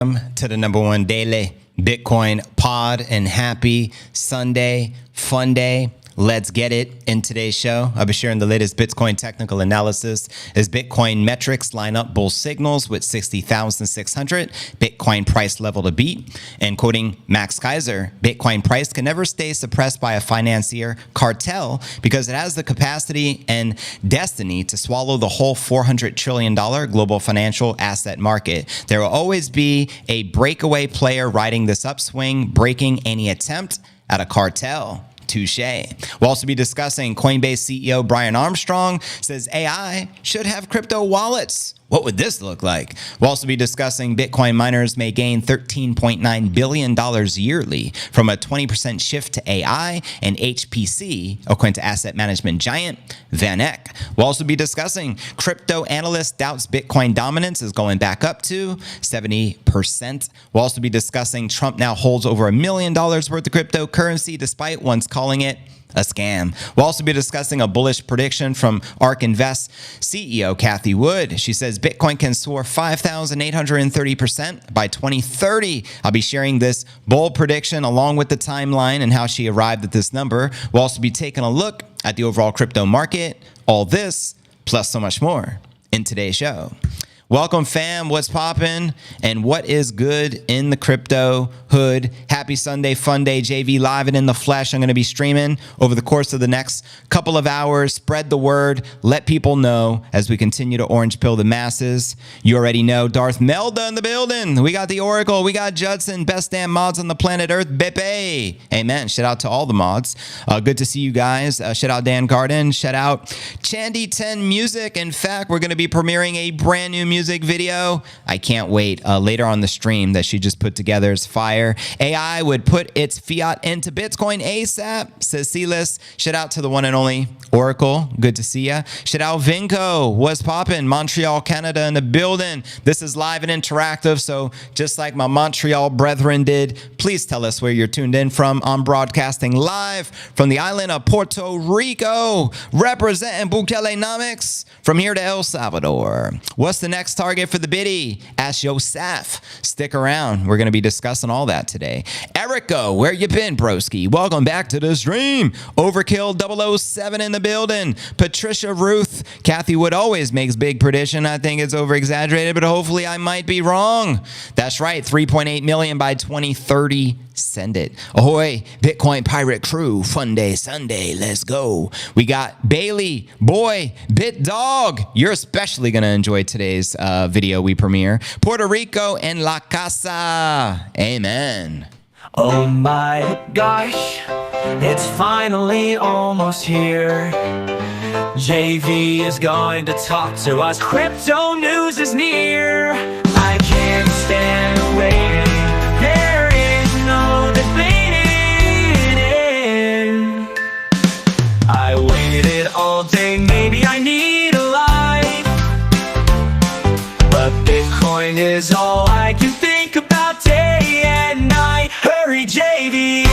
To the #1 daily Bitcoin pod, and happy Sunday, fun day. Let's get it. In today's show, I'll be sharing the latest Bitcoin technical analysis as Bitcoin metrics line up bull signals with 60,600 Bitcoin price level to beat. And quoting Max Kaiser, Bitcoin price can never stay suppressed by a financier cartel because it has the capacity and destiny to swallow the whole $400 trillion global financial asset market. There will always be a breakaway player riding this upswing, breaking any attempt at a cartel. Touche. We'll also be discussing Coinbase CEO Brian Armstrong says AI should have crypto wallets. What would this look like? We'll also be discussing Bitcoin miners may gain $13.9 billion yearly from a 20% shift to AI and HPC, according to asset management giant VanEck. We'll also be discussing crypto analyst doubts Bitcoin dominance is going back up to 70%. We'll also be discussing Trump now holds over $1 million worth of cryptocurrency despite once calling it a scam. We'll also be discussing a bullish prediction from ARK Invest CEO Cathie Wood. She says Bitcoin can soar 5,830% by 2030. I'll be sharing this bold prediction along with the timeline and how she arrived at this number. We'll also be taking a look at the overall crypto market. All this, plus so much more in today's show. Welcome, fam. What's poppin'? And what is good in the crypto hood? Happy Sunday, fun day. JV live and in the flesh. I'm going to be streaming over the course of the next couple of hours. Spread the word. Let people know as we continue to orange pill the masses. You already know Darth Melda in the building. We got the Oracle. We got Judson. Best damn mods on the planet Earth. Bepe. Amen. Shout out to all the mods. Good to see you guys. Shout out Dan Garden. Shout out Chandy 10 Music. In fact, we're going to be premiering a brand new music video. I can't wait. Later on the stream that she just put together is fire. AI would put its fiat into Bitcoin ASAP, says Silas. Shout out to the one and only Oracle. Good to see ya. Shout out Vinco. What's poppin'? Montreal, Canada in the building. This is live and interactive, so just like my Montreal brethren did, please tell us where you're tuned in from. I'm broadcasting live from the island of Puerto Rico, representing Bukelenomics from here to El Salvador. What's the next target for the biddy? Ask Yosef. Stick around. We're going to be discussing all that today. Erico, where you been, broski? Welcome back to the stream. Overkill 007 in the building. Patricia Ruth. Cathie Wood always makes big prediction. I think it's over exaggerated, but hopefully I might be wrong. That's right. 3.8 million by 2030. Send it. Ahoy, Bitcoin pirate crew. Fun day Sunday. Let's go. We got Bailey, boy, Bit Dog. You're especially going to enjoy today's video we premiere. Puerto Rico and La Casa. Amen. Oh my gosh, it's finally almost here. JV is going to talk to us. Crypto news is near. I can't stand waiting. There is no debating. I waited all day, maybe I need a life, but Bitcoin is all I can think about day and night. Hurry, JV.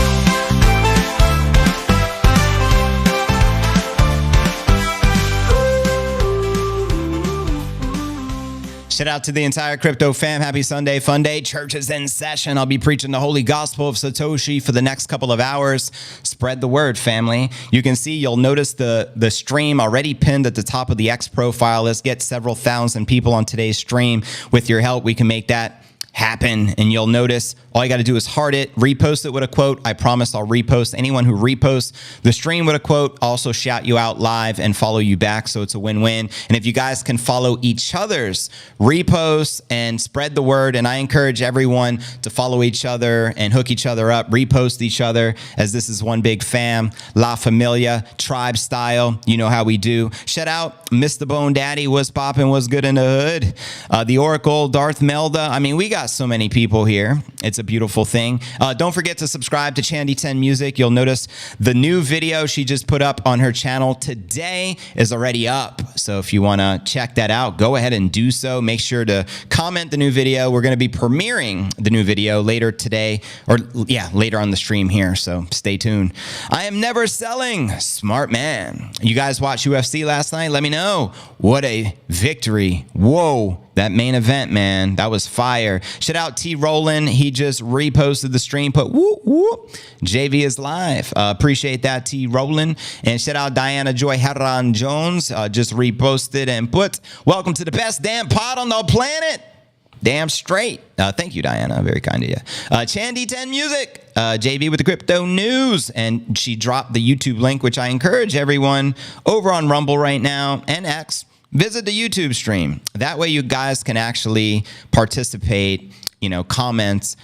Shout out to the entire crypto fam. Happy Sunday, fun day. Church is in session. I'll be preaching the holy gospel of Satoshi for the next couple of hours. Spread the word, family. You can see, you'll notice the stream already pinned at the top of the X profile. Let's get several thousand people on today's stream. With your help, we can make that happen. And you'll notice all you got to do is heart it, repost it with a quote. I promise I'll repost. Anyone who reposts the stream with a quote, also shout you out live and follow you back. So it's a win-win. And if you guys can follow each other's reposts and spread the word, and I encourage everyone to follow each other and hook each other up, repost each other, as this is one big fam, La Familia, tribe style. You know how we do. Shout out Mr. Bone Daddy. What's poppin'? What's good in the hood? The Oracle, Darth Melda. I mean, we got so many people here. It's a beautiful thing. Don't forget to subscribe to Chandy 10 Music. You'll notice the new video she just put up on her channel today is already up. So if you want to check that out, go ahead and do so. Make sure to comment the new video. We're going to be premiering the new video later today, or later on the stream here. So stay tuned. I am never selling. Smart man. You guys watch UFC last night? Let me know. What a victory. Whoa. That main event, man, that was fire. Shout out T Roland. He just reposted the stream, put whoop, whoop. JV is live. Appreciate that, T Roland. And shout out Diana Joy Herran Jones. Just reposted and put, welcome to the best damn pod on the planet. Damn straight. Thank you, Diana. Very kind of you. Chandy 10 Music. JV with the crypto news. And she dropped the YouTube link, which I encourage everyone over on Rumble right now and X. Visit the YouTube stream. That way you guys can actually participate, comments,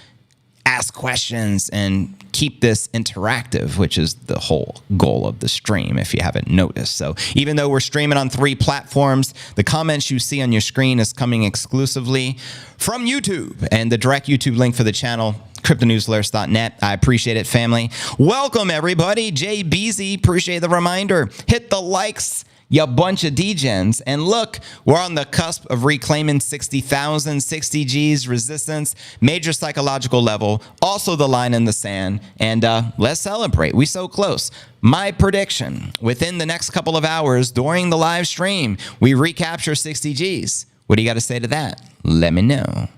ask questions, and keep this interactive, which is the whole goal of the stream, if you haven't noticed. So even though we're streaming on 3 platforms, the comments you see on your screen is coming exclusively from YouTube. And the direct YouTube link for the channel, cryptonewsalerts.net. I appreciate it, family. Welcome, everybody. Jay Beezy, appreciate the reminder. Hit the likes, you bunch of degens. And look, we're on the cusp of reclaiming 60,000, 60 G's resistance, major psychological level, also the line in the sand. And let's celebrate. We so close. My prediction, within the next couple of hours during the live stream, we recapture 60 G's. What do you got to say to that? Let me know.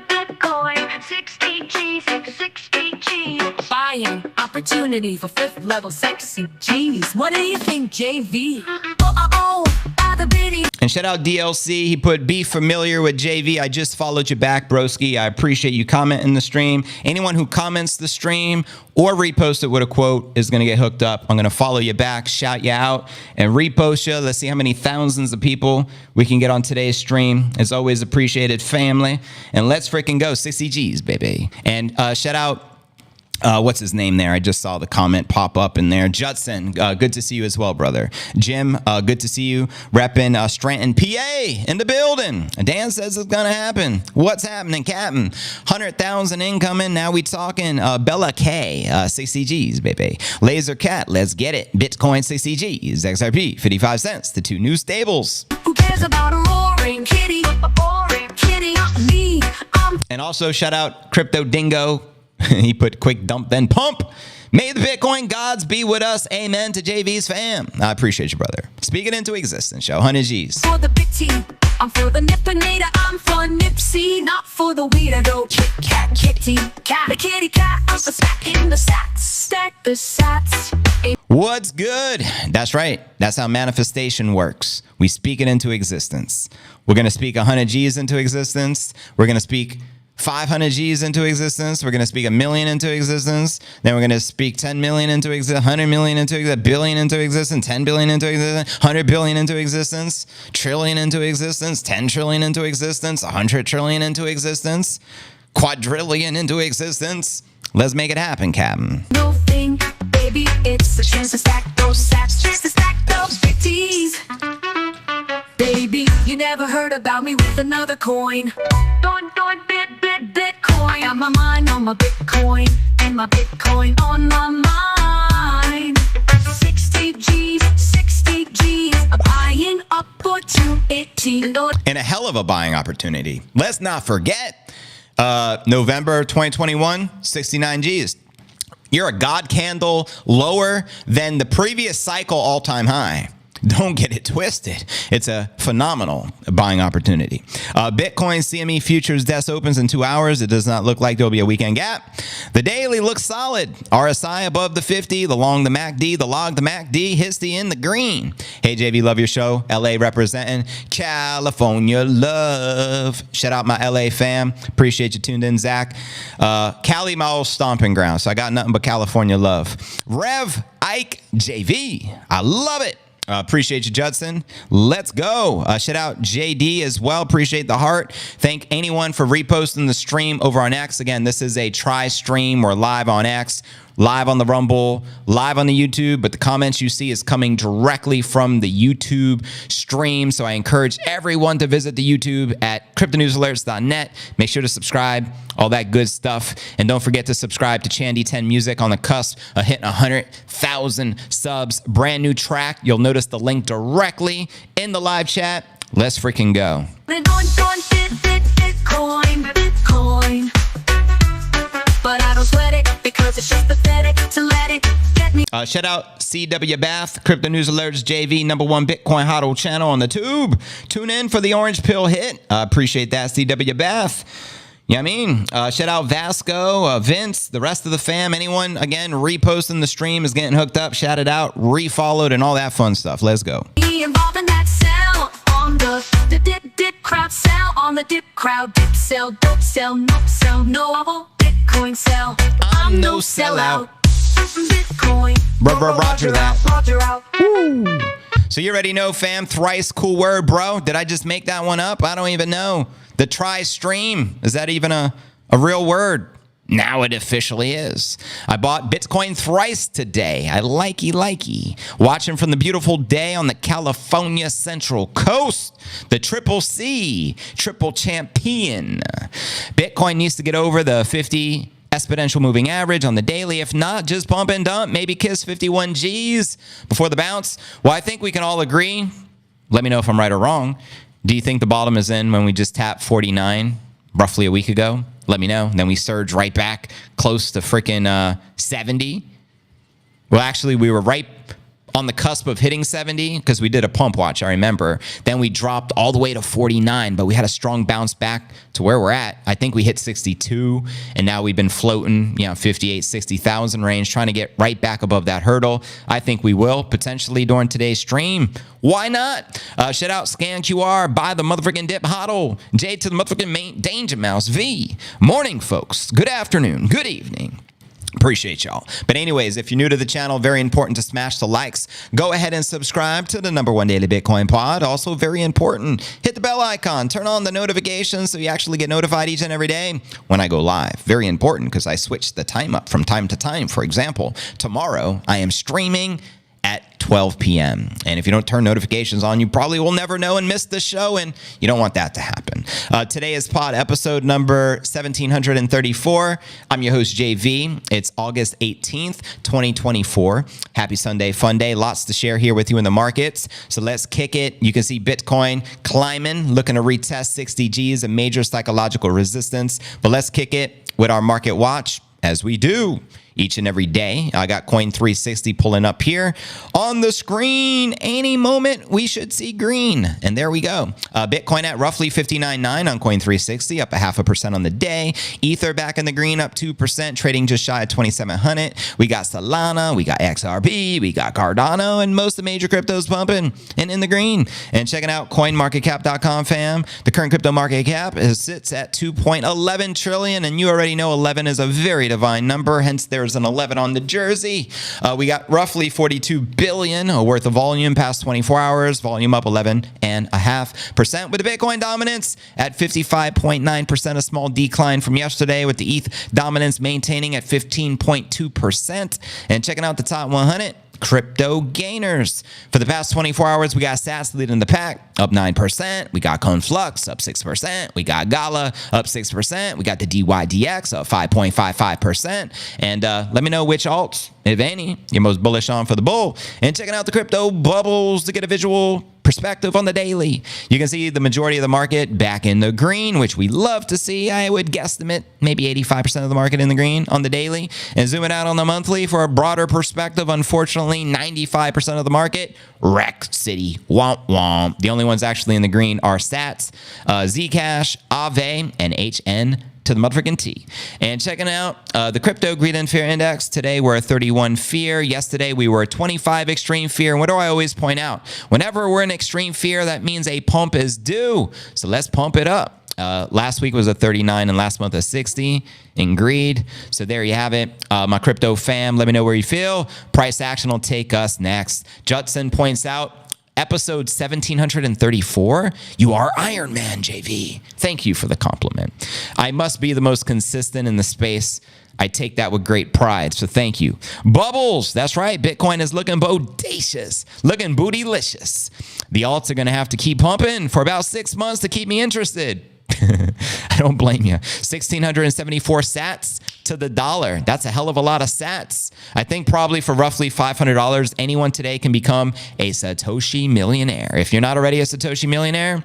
Bitcoin, 60 G's, 60 G's. Buying opportunity for 5th level 60 G's. What do you think, JV? And shout out DLC. He put, be familiar with JV. I just followed you back, broski. I appreciate you commenting the stream. Anyone who comments the stream or repost it with a quote is going to get hooked up. I'm going to follow you back, shout you out, and repost you. Let's see how many thousands of people we can get on today's stream. As always, appreciated, family. And let's freaking go. 60 G's, baby. And shout out, what's his name there? I just saw the comment pop up in there. Judson, good to see you as well, brother. Jim, good to see you. Repping Stratton, PA in the building. Dan says it's going to happen. What's happening, Captain? 100,000 incoming. Now we talking. Bella K, 60 G's, baby. Laser Cat, let's get it. Bitcoin, 60 G's. XRP, 55 cents. The 2 new stables. Who cares about a roaring kitty? A boring kitty, not me. And also shout out Crypto Dingo. He put quick dump, then pump. May the Bitcoin gods be with us. Amen to JV's fam. I appreciate you, brother. Speak it into existence, show 100 G's. For the big T, I'm for the Nippinator. I'm for Nipsey, not for the weirdo. Kit cat, kitty cat, the kitty cat. I'm for stacking the sats, stack the sats. What's good? That's right. That's how manifestation works. We speak it into existence. We're going to speak 100 G's into existence. We're going to speak 500 G's into existence. We're going to speak 1 million into existence. Then we're going to speak 10 million into existence, 100 million into existence, billion into existence, 10 billion into existence, 100 billion into existence, trillion into existence, 10 trillion into existence, 100 trillion into existence, quadrillion into existence. Let's make it happen, Captain. No thing, baby, it's a chance to stack those sats, chance to stack those 50s. Baby, you never heard about me with another coin. Bitcoin. I got my mind on my Bitcoin, and my Bitcoin on my mind. 60 G's, 60 G's. A buying opportunity. And a hell of a buying opportunity. Let's not forget, November 2021, 69 G's. You're a God candle lower than the previous cycle all-time high. Don't get it twisted. It's a phenomenal buying opportunity. Bitcoin CME futures desk opens in 2 hours. It does not look like there'll be a weekend gap. The daily looks solid. RSI above the 50, the long the MACD, the log the MACD, HISTI in the green. Hey, JV, love your show. LA representing California love. Shout out my LA fam. Appreciate you tuned in, Zach. Cali, my old stomping ground. So I got nothing but California love. Rev Ike JV. I love it. Appreciate you, Judson. Let's go. Shout out JD as well. Appreciate the heart. Thank anyone for reposting the stream over on X. Again, this is a try stream. We're live on X, live on the Rumble, live on the YouTube, but the comments you see is coming directly from the YouTube stream. So I encourage everyone to visit the YouTube at cryptonewsalerts.net. Make sure to subscribe, all that good stuff. And don't forget to subscribe to Chandy 10 Music on the cusp of hitting 100,000 subs. Brand new track. You'll notice the link directly in the live chat. Let's freaking go. Bitcoin. But I don't sweat it because it's just pathetic to let it get me. Shout out CW Bath, Crypto News Alerts JV, #1 Bitcoin hodl channel on the tube. Tune in for the orange pill hit. Appreciate that, CW Bath. You know what I mean? Shout out Vasco, Vince, the rest of the fam. Anyone, again, reposting the stream is getting hooked up. Shout it out, refollowed, and all that fun stuff. Let's go. Be involved in that sell on the dip crowd sell on the dip crowd dip sell dope sell no Bitcoin sell. I'm no sellout. Bitcoin. Roger that. Roger out. Woo. So you already know, fam. Thrice cool word, bro. Did I just make that one up? I don't even know. The tri-stream. Is that even a real word? Now it officially is. I bought Bitcoin thrice today. I likey. Watching from the beautiful day on the California Central Coast. The Triple C, Triple Champion. Bitcoin needs to get over the 50 exponential moving average on the daily. If not, just pump and dump. Maybe kiss 51 G's before the bounce. Well, I think we can all agree. Let me know if I'm right or wrong. Do you think the bottom is in when we just tapped 49 roughly a week ago? Let me know. Then we surge right back close to freaking 70. Well, actually, we were right on the cusp of hitting 70 because we did a pump watch, I remember. Then we dropped all the way to 49, but we had a strong bounce back to where we're at. I think we hit 62, and now we've been floating, 58, 60,000 range, trying to get right back above that hurdle. I think we will potentially during today's stream. Why not? Shout out Scan QR, buy the motherfucking dip hodl. J to the motherfucking Danger Mouse V. Morning, folks. Good afternoon. Good evening. Appreciate y'all. But anyways, if you're new to the channel, very important to smash the likes. Go ahead and subscribe to the #1 Daily Bitcoin Pod. Also very important, hit the bell icon, turn on the notifications so you actually get notified each and every day when I go live. Very important because I switch the time up from time to time. For example, tomorrow I am streaming at 12 p.m. And if you don't turn notifications on, you probably will never know and miss the show, and you don't want that to happen. Today is pod episode number 1734. I'm your host, JV. It's August 18th, 2024. Happy Sunday, fun day. Lots to share here with you in the markets. So let's kick it. You can see Bitcoin climbing, looking to retest 60 G's, a major psychological resistance. But let's kick it with our market watch, as we do each and every day. I got Coin 360 pulling up here on the screen. Any moment we should see green. And there we go. Bitcoin at roughly 59.9 on Coin 360, up 0.5% on the day. Ether back in the green, up 2%, trading just shy of 2,700. We got Solana, we got XRP, we got Cardano, and most of the major cryptos pumping and in the green. And checking out coinmarketcap.com, fam. The current crypto market cap sits at 2.11 trillion, and you already know 11 is a very divine number, hence there's an 11 on the jersey. We got roughly 42 billion worth of volume past 24 hours. Volume up 11.5%, with the Bitcoin dominance at 55.9%, a small decline from yesterday, with the ETH dominance maintaining at 15.2%. And checking out the top 100 crypto gainers. For the past 24 hours, we got SATS leading the pack, up 9%. We got Conflux, up 6%. We got Gala, up 6%. We got the DYDX, up 5.55%. And let me know which alts, if any, you're most bullish on for the bull. And checking out the crypto bubbles to get a visual perspective on the daily. You can see the majority of the market back in the green, which we love to see. I would guesstimate maybe 85% of the market in the green on the daily. And zoom it out on the monthly for a broader perspective. Unfortunately, 95% of the market, wreck city, womp womp. The only ones actually in the green are Sats, Zcash, Aave, and HN to the motherfucking T. And checking out the crypto greed and fear index. Today we're at 31 fear. Yesterday we were at 25 extreme fear. And what do I always point out? Whenever we're in extreme fear, that means a pump is due. So let's pump it up. Last week was a 39 and last month a 60 in greed. So there you have it. My crypto fam, let me know where you feel. Price action will take us next. Judson points out, episode 1734, you are Iron Man, JV. Thank you for the compliment. I must be the most consistent in the space. I take that with great pride, so thank you. Bubbles, that's right. Bitcoin is looking bodacious, looking bootylicious. The alts are going to have to keep pumping for about 6 months to keep me interested. I don't blame you. 1,674 sats to the dollar. That's a hell of a lot of sats. I think probably for roughly $500, anyone today can become a Satoshi millionaire. If you're not already a Satoshi millionaire,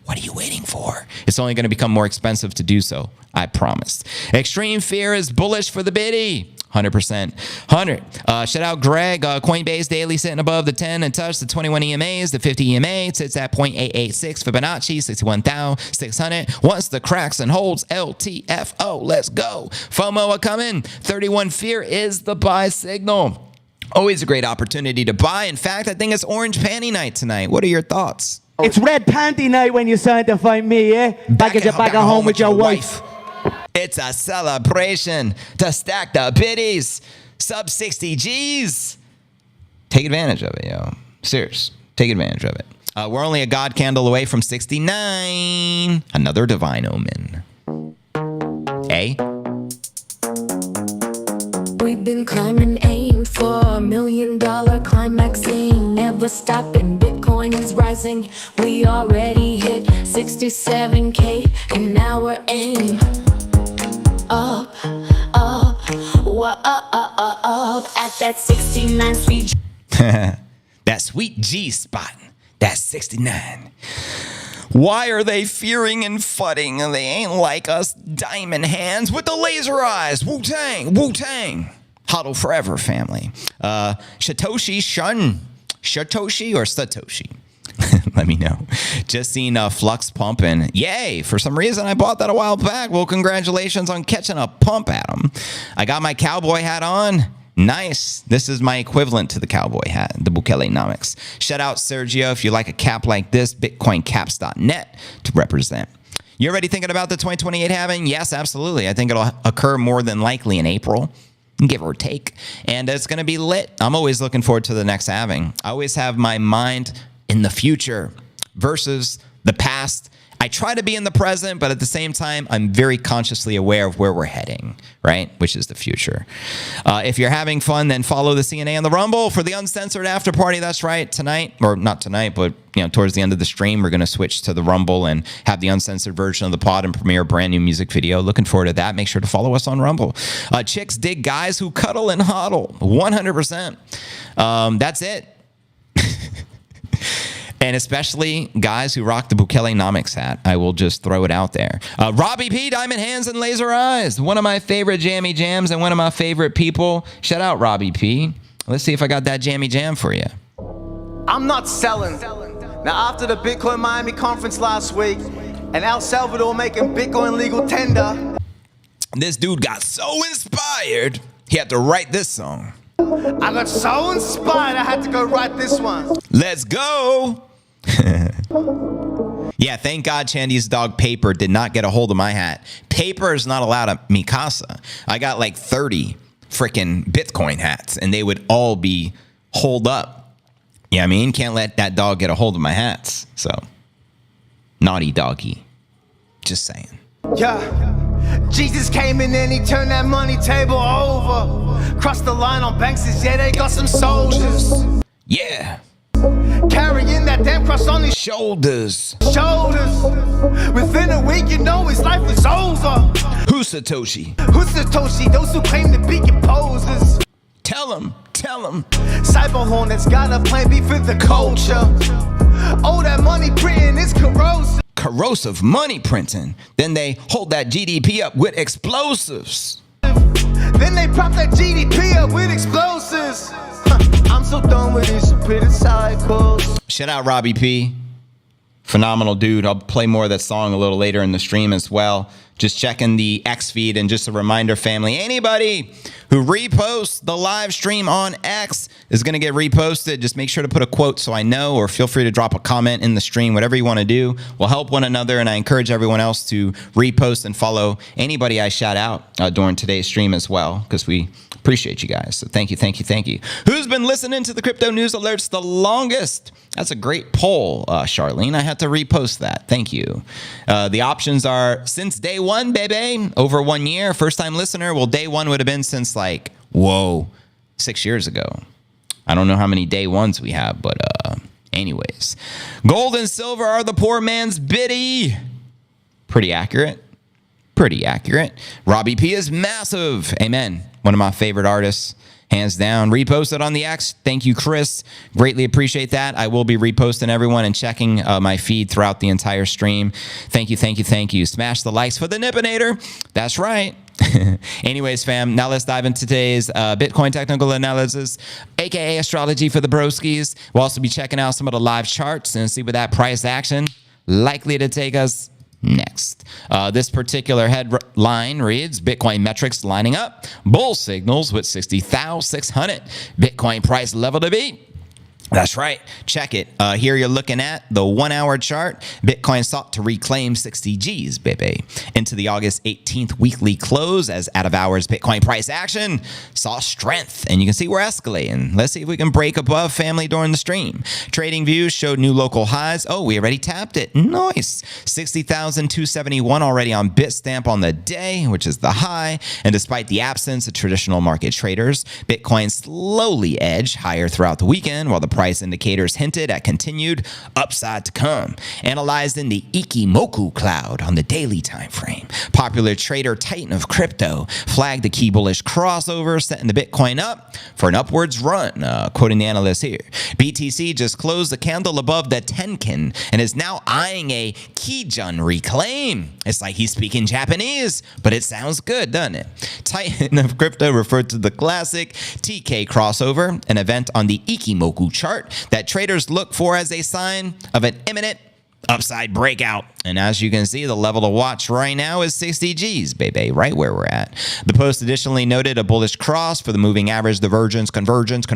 what are you waiting for? It's only going to become more expensive to do so, I promise. Extreme fear is bullish for the biddy. 100%. 100. Shout out Greg. Coinbase daily sitting above the 10 and touch the 21 EMAs. The 50 EMA sits at 0.886. Fibonacci 61,600. Once the cracks and holds LTFO. Let's go. FOMO a coming. 31 fear is the buy signal. Always a great opportunity to buy. In fact, I think it's orange panty night tonight. What are your thoughts? It's red panty night when you're starting to find me, yeah? Back at home with your wife. It's a celebration to stack the biddies. Sub 60 G's. Take advantage of it, yo. Serious. Take advantage of it. We're only a God candle away from 69. Another divine omen. Eh? We've been climbing, aim for $1 million climaxing, never stopping. Bitcoin is rising. We already hit 67K, and now we're aiming up, at that 69 sweet. That sweet G spot. That's 69. Why are they fearing and fudding? They ain't like us diamond hands with the laser eyes. Wu-Tang, Wu-Tang. Huddle forever, family. Satoshi Shun. Satoshi or Satoshi? Let me know. Just seen Flux pumping. Yay. For some reason, I bought that a while back. Well, congratulations on catching a pump at him. I got my cowboy hat on. Nice. This is my equivalent to the cowboy hat, the Bukelenomics. Shout out Sergio if you like a cap like this, bitcoincaps.net to represent. You already thinking about the 2028 halving? Yes, absolutely. I think it'll occur more than likely in April, give or take. And it's going to be lit. I'm always looking forward to the next halving. I always have my mind in the future versus the past. I try to be in the present, but at the same time, I'm very consciously aware of where we're heading, right? Which is the future. If you're having fun, then follow the CNA and the Rumble for the uncensored after party. That's right. Tonight, or not tonight, but towards the end of the stream, we're going to switch to the Rumble and have the uncensored version of the pod and premiere a brand new music video. Looking forward to that. Make sure to follow us on Rumble. Chicks dig guys who cuddle and hodl. 100%. That's it. And especially guys who rock the Bukelenomics hat. I will just throw it out there. Robbie P, Diamond Hands and Laser Eyes. One of my favorite jammy jams and one of my favorite people. Shout out Robbie P. Let's see if I got that jammy jam for you. I'm not selling. Now, after the Bitcoin Miami conference last week and El Salvador making Bitcoin legal tender, this dude got so inspired, he had to write this song. I got so inspired I had to go write this one. Let's go. Yeah, thank God Chandy's dog Paper did not get a hold of my hat. Paper is not allowed at Mikasa. I got like 30 freaking Bitcoin hats, and they would all be holed up. Yeah, I mean, can't let that dog get a hold of my hats. So, naughty doggy. Just saying. Yeah, Jesus came in and he turned that money table over. Crossed the line on Banks' yeah, they got some soldiers. Yeah. Carrying that damn cross on his Shoulders. Within a week, his life was over. Who's Satoshi? Who's Satoshi? Those who claim to be composers. Tell him. Cyber Hornets got a plan B for the culture. Oh, that money printing is corrosive. Corrosive money printing. Then they hold that GDP up with explosives. Then they prop that GDP up with explosives. I'm so done with these repeated cycles. Shout out Robbie P. Phenomenal dude. I'll play more of that song a little later in the stream as well. Just checking the X feed, and just a reminder, family, anybody who reposts the live stream on X is going to get reposted. Just make sure to put a quote so I know, or feel free to drop a comment in the stream. Whatever you want to do will help one another, and I encourage everyone else to repost and follow anybody I shout out during today's stream as well, because we appreciate you guys. So thank you. Who's been listening to the Crypto News Alerts the longest? That's a great poll, Charlene. I had to repost that. Thank you. The options are since day one, baby. Over 1 year. First time listener. Well, day one would have been since 6 years ago. I don't know how many day ones we have, but anyways. Gold and silver are the poor man's biddy. Pretty accurate. Robbie P is massive. Amen. One of my favorite artists. Hands down. Reposted on the X. Thank you, Chris. Greatly appreciate that. I will be reposting everyone and checking my feed throughout the entire stream. Thank you. Smash the likes for the Nippinator. That's right. Anyways, fam, now let's dive into today's Bitcoin technical analysis, aka astrology for the broskies. We'll also be checking out some of the live charts and see where that price action likely to take us next. This particular headline reads, Bitcoin metrics lining up, bull signals with 60,600 Bitcoin price level to beat. That's right. Check it. Here you're looking at the 1 hour chart. Bitcoin sought to reclaim 60 G's, baby, into the August 18th weekly close as out of hours Bitcoin price action saw strength. And you can see we're escalating. Let's see if we can break above family during the stream. Trading views showed new local highs. Oh, we already tapped it. Nice. 60,271 already on Bitstamp on the day, which is the high. And despite the absence of traditional market traders, Bitcoin slowly edged higher throughout the weekend while the price indicators hinted at continued upside to come. Analyzed in the Ikimoku cloud on the daily time frame, popular trader Titan of crypto flagged the key bullish crossover, setting the Bitcoin up for an upwards run. Quoting the analyst here, BTC just closed the candle above the Tenkin and is now eyeing a Kijun reclaim. It's like he's speaking Japanese, but it sounds good, doesn't it? Titan of crypto referred to the classic TK crossover, an event on the Ikimoku chart that traders look for as a sign of an imminent upside breakout. And as you can see, the level to watch right now is 60 G's, baby, right where we're at. The post additionally noted a bullish cross for the moving average divergence, convergence,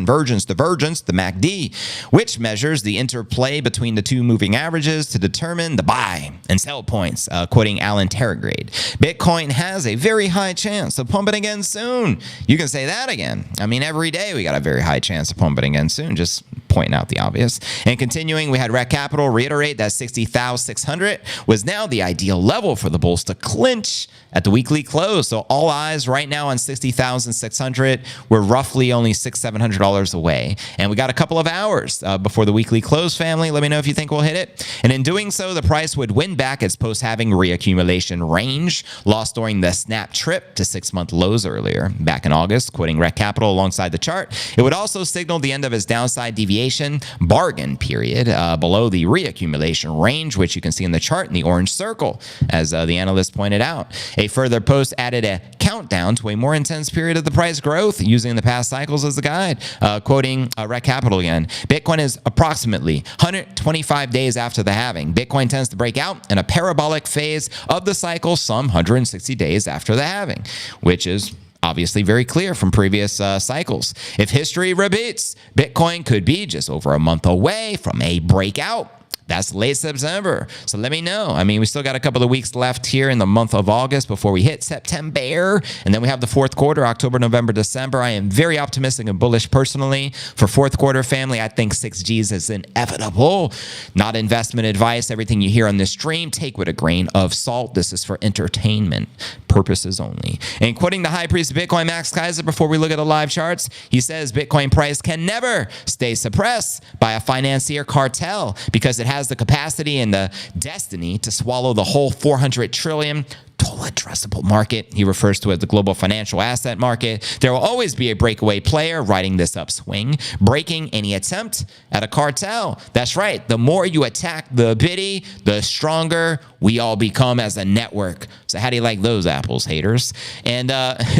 divergence, the MACD, which measures the interplay between the two moving averages to determine the buy and sell points, quoting Alan Terragrade. Bitcoin has a very high chance of pumping again soon. You can say that again. I mean, every day we got a very high chance of pumping again soon, just pointing out the obvious. And continuing, we had Rec Capital reiterate that 60,600 was now the ideal level for the bulls to clinch at the weekly close. So all eyes right now on 60,600. We're roughly only $600-700 away. And we got a couple of hours before the weekly close, family. Let me know if you think we'll hit it. And in doing so, the price would win back its post-halving reaccumulation range lost during the snap trip to 6-month lows earlier back in August, quoting Rec Capital alongside the chart. It would also signal the end of its downside deviation bargain period below the reaccumulation range, which you can see in the chart in the orange circle, as the analyst pointed out. A further post added a countdown to a more intense period of the price growth using the past cycles as a guide, quoting Rec Capital again. Bitcoin is approximately 125 days after the halving. Bitcoin tends to break out in a parabolic phase of the cycle some 160 days after the halving, which is obviously very clear from previous cycles. If history repeats, Bitcoin could be just over a month away from a breakout. That's late September. So let me know. I mean, we still got a couple of weeks left here in the month of August before we hit September. And then we have the fourth quarter, October, November, December. I am very optimistic and bullish personally for fourth quarter, family. I think 6Gs is inevitable. Not investment advice. Everything you hear on this stream, take with a grain of salt. This is for entertainment purposes only. And quoting the high priest of Bitcoin, Max Kaiser, before we look at the live charts, he says Bitcoin price can never stay suppressed by a financier cartel because it has the capacity and the destiny to swallow the whole 400 trillion total addressable market. He refers to it as the global financial asset market. There will always be a breakaway player riding this upswing, breaking any attempt at a cartel. That's right. The more you attack the biddy, the stronger we all become as a network. So how do you like those apples, haters? And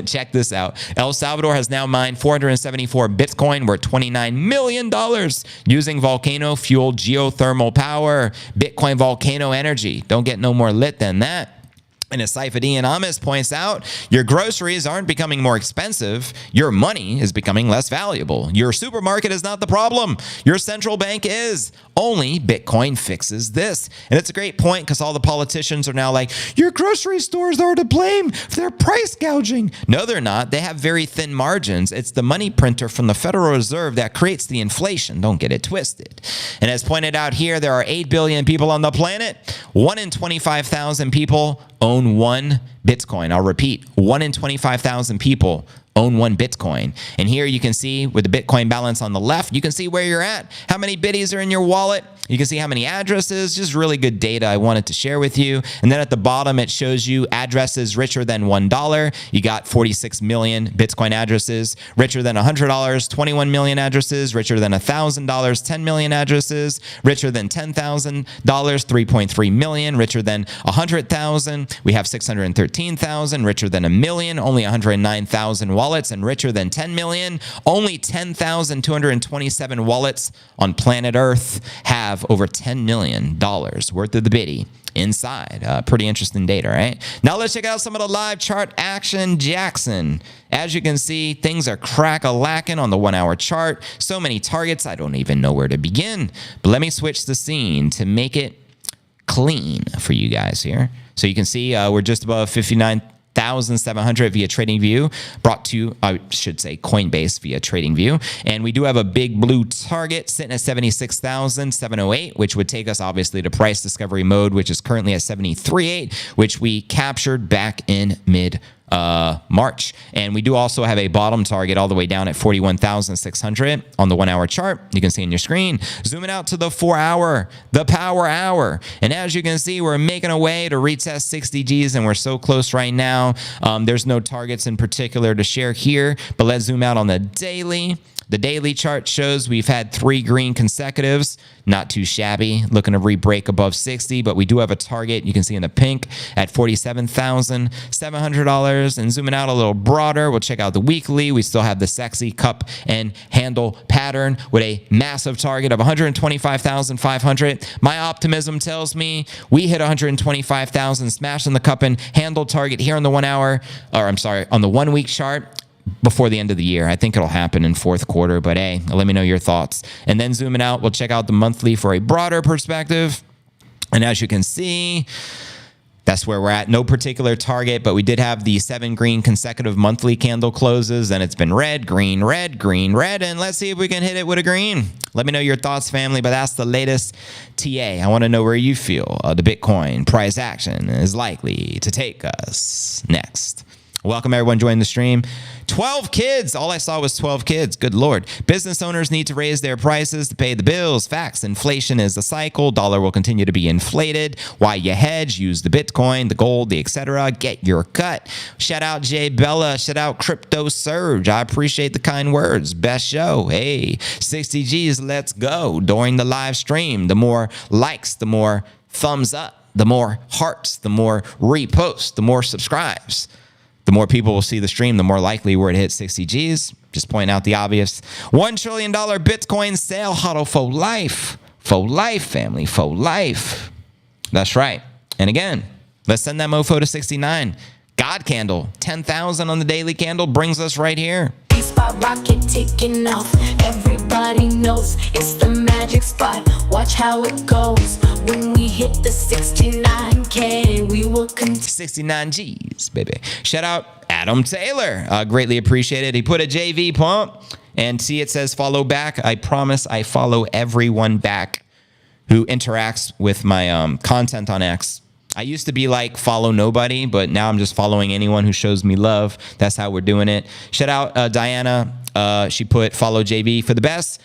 check this out. El Salvador has now mined 474 Bitcoin worth $29 million using volcano-fueled geothermal power. Bitcoin volcano energy. Don't get no more lit than that. And as Saifedean Amis points out, your groceries aren't becoming more expensive. Your money is becoming less valuable. Your supermarket is not the problem. Your central bank is. Only Bitcoin fixes this. And it's a great point because all the politicians are now like, your grocery stores are to blame for their price gouging. No, they're not. They have very thin margins. It's the money printer from the Federal Reserve that creates the inflation. Don't get it twisted. And as pointed out here, there are 8 billion people on the planet. 1 in 25,000 people own one Bitcoin. I'll repeat, 1 in 25,000 people own one Bitcoin. And here you can see with the Bitcoin balance on the left, you can see where you're at, how many bitties are in your wallet. You can see how many addresses, just really good data I wanted to share with you. And then at the bottom, it shows you addresses richer than $1. You got 46 million Bitcoin addresses. Richer than $100, 21 million addresses. Richer than $1,000, 10 million addresses. Richer than $10,000, 3.3 million. Richer than 100,000, we have 613,000. Richer than a million, only 109,000 wallets. And richer than 10 million, only 10,227 wallets on planet Earth have over $10 million worth of the bitty inside. Pretty interesting data, right? Now let's check out some of the live chart action, Jackson. As you can see, things are crack-a-lacking on the 1 hour chart. So many targets, I don't even know where to begin. But let me switch the scene to make it clean for you guys here. So you can see we're just above 59,700 via TradingView, brought to, I should say, Coinbase via TradingView. And we do have a big blue target sitting at 76,708, which would take us obviously to price discovery mode, which is currently at 73.8, which we captured back in March. And we do also have a bottom target all the way down at 41,600 on the 1 hour chart. You can see on your screen. Zooming out to the 4 hour, the power hour. And as you can see, we're making a way to retest 60 Gs, and we're so close right now. There's no targets in particular to share here, but let's zoom out on the daily. The daily chart shows we've had 3 green consecutives. Not too shabby. Looking to re-break above 60, but we do have a target. You can see in the pink at $47,700. And zooming out a little broader, we'll check out the weekly. We still have the sexy cup and handle pattern with a massive target of 125,500. My optimism tells me we hit 125,000, smashing the cup and handle target here on the 1 hour, or I'm sorry, on the 1 week chart before the end of the year. I think it'll happen in fourth quarter, but hey, let me know your thoughts. And then zooming out, we'll check out the monthly for a broader perspective. And as you can see, that's where we're at. No particular target, but we did have the 7 green consecutive monthly candle closes, and it's been red, green, red, green, red. And let's see if we can hit it with a green. Let me know your thoughts, family, but that's the latest TA. I want to know where you feel the Bitcoin price action is likely to take us next. Welcome everyone joining the stream. 12 kids. All I saw was 12 kids. Good Lord. Business owners need to raise their prices to pay the bills. Facts. Inflation is the cycle. Dollar will continue to be inflated. Why you hedge? Use the Bitcoin, the gold, the etc. Get your cut. Shout out Jay Bella. Shout out Crypto Surge. I appreciate the kind words. Best show. Hey, 60 Gs. Let's go. During the live stream, the more likes, the more thumbs up, the more hearts, the more reposts, the more subscribes. The more people will see the stream, the more likely we're to hit 60 Gs. Just point out the obvious. $1 trillion Bitcoin sale huddle for life. For life, family. For life. That's right. And again, let's send that mofo to 69. God candle. 10,000 on the daily candle brings us right here. Spot rocket taking off. Everybody knows it's the magic spot. Watch how it goes. When we hit the 69K, we will continue. 69 Gs, baby. Shout out Adam Taylor. Greatly appreciated. He put a JV pump. And see, it says follow back. I promise I follow everyone back who interacts with my content on X. I used to be like follow nobody, but now I'm just following anyone who shows me love. That's how we're doing it. Shout out Diana. She put follow JB for the best.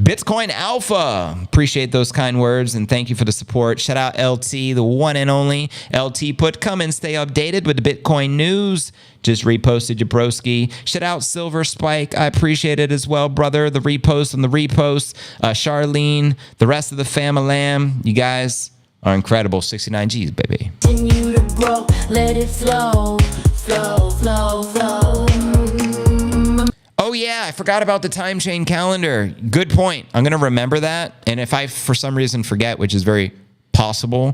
Bitcoin Alpha. Appreciate those kind words and thank you for the support. Shout out LT, the one and only. LT put come and stay updated with the Bitcoin news. Just reposted Jabrowski. Shout out Silver Spike. I appreciate it as well, brother. The repost on the repost. Charlene, the rest of the family. You guys are incredible. 69 Gs, baby. Continue to grow, let it flow, flow, flow, flow. Oh yeah, I forgot about the time chain calendar. Good point. I'm gonna remember that. And if I, for some reason, forget, which is very possible,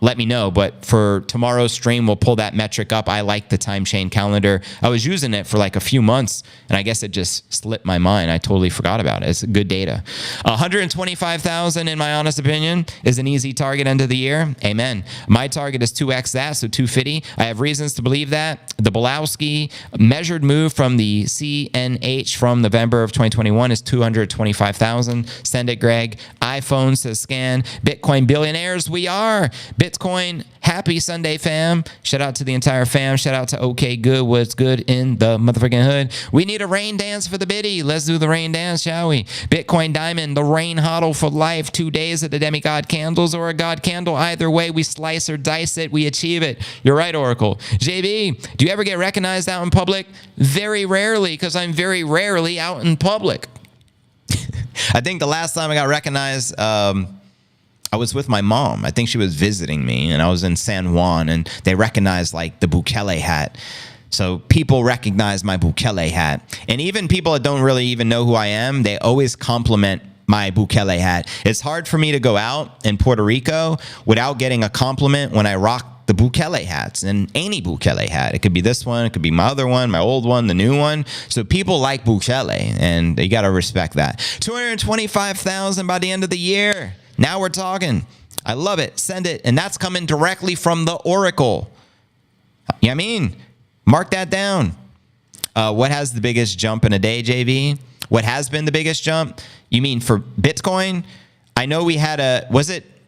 let me know. But for tomorrow's stream, we'll pull that metric up. I like the time chain calendar. I was using it for like a few months, and I guess it just slipped my mind. I totally forgot about it. It's good data. 125,000, in my honest opinion, is an easy target end of the year. Amen. My target is 2x that, so 250. I have reasons to believe that. The Bolowski measured move from the CNH from November of 2021 is 225,000. Send it, Greg. iPhone says scan. Bitcoin billion billionaires we are. Bitcoin, happy Sunday, fam. Shout out to the entire fam. Shout out to OK Good. What's good in the motherfucking hood? We need a rain dance for the biddy. Let's do the rain dance, shall we? Bitcoin Diamond, the rain hodl for life. 2 days at the demigod candles or a god candle. Either way, we slice or dice it. We achieve it. You're right, Oracle. JB, do you ever get recognized out in public? Very rarely, because I'm very rarely out in public. I think the last time I got recognized, I was with my mom. I think she was visiting me, and I was in San Juan, and they recognized like the Bukele hat. So people recognize my Bukele hat. And even people that don't really even know who I am, they always compliment my Bukele hat. It's hard for me to go out in Puerto Rico without getting a compliment when I rock the Bukele hats, and any Bukele hat. It could be this one, it could be my other one, my old one, the new one. So people like Bukele, and you got to respect that. 225,000 by the end of the year. Now we're talking. I love it. Send it. And that's coming directly from the Oracle. You know what I mean? Mark that down. What has the biggest jump in a day, JV? What has been the biggest jump? You mean for Bitcoin? I know we had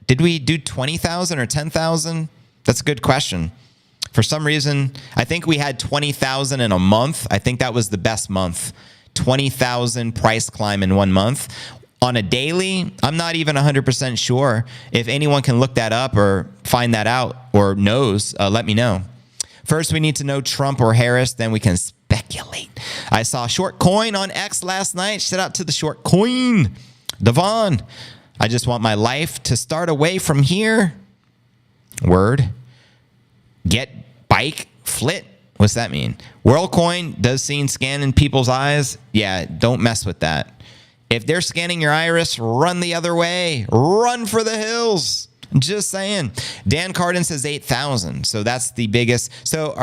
did we do 20,000 or 10,000? That's a good question. For some reason, I think we had 20,000 in a month. I think that was the best month. 20,000 price climb in 1 month. On a daily, I'm not even 100% sure. If anyone can look that up or find that out or knows, let me know. First, we need to know Trump or Harris, then we can speculate. I saw short coin on X last night. Shout out to the short coin. Devon, I just want my life to start away from here. Word. Get bike flit. What's that mean? WorldCoin does seem scan in people's eyes. Yeah, don't mess with that. If they're scanning your iris, run the other way. Run for the hills. Just saying. Dan Carden says 8,000. So that's the biggest. So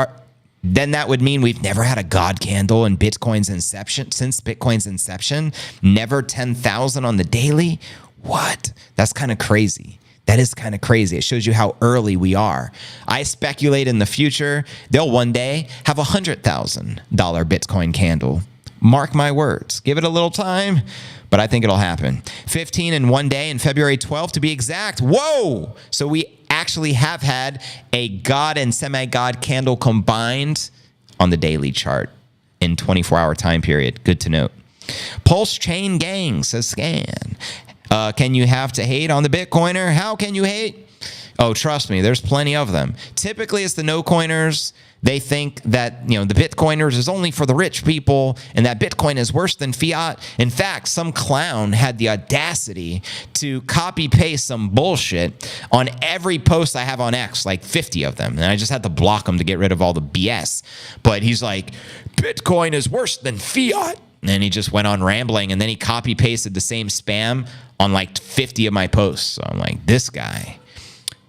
then that would mean we've never had a God candle in Bitcoin's inception, since Bitcoin's inception. Never 10,000 on the daily. What? That's kind of crazy. That is kind of crazy. It shows you how early we are. I speculate in the future, they'll one day have a $100,000 Bitcoin candle. Mark my words. Give it a little time, but I think it'll happen. 15 in 1 day, in February 12th to be exact. Whoa! So we actually have had a God and semi-God candle combined on the daily chart in 24-hour time period. Good to note. Pulse Chain Gang says scan. Can you have to hate on the Bitcoiner? How can you hate? Oh, trust me, there's plenty of them. Typically, it's the no-coiners. They think that, the Bitcoiners is only for the rich people and that Bitcoin is worse than fiat. In fact, some clown had the audacity to copy-paste some bullshit on every post I have on X, like 50 of them. And I just had to block them to get rid of all the BS. But he's like, Bitcoin is worse than fiat. And then he just went on rambling, and then he copy-pasted the same spam on like 50 of my posts. So I'm like, this guy.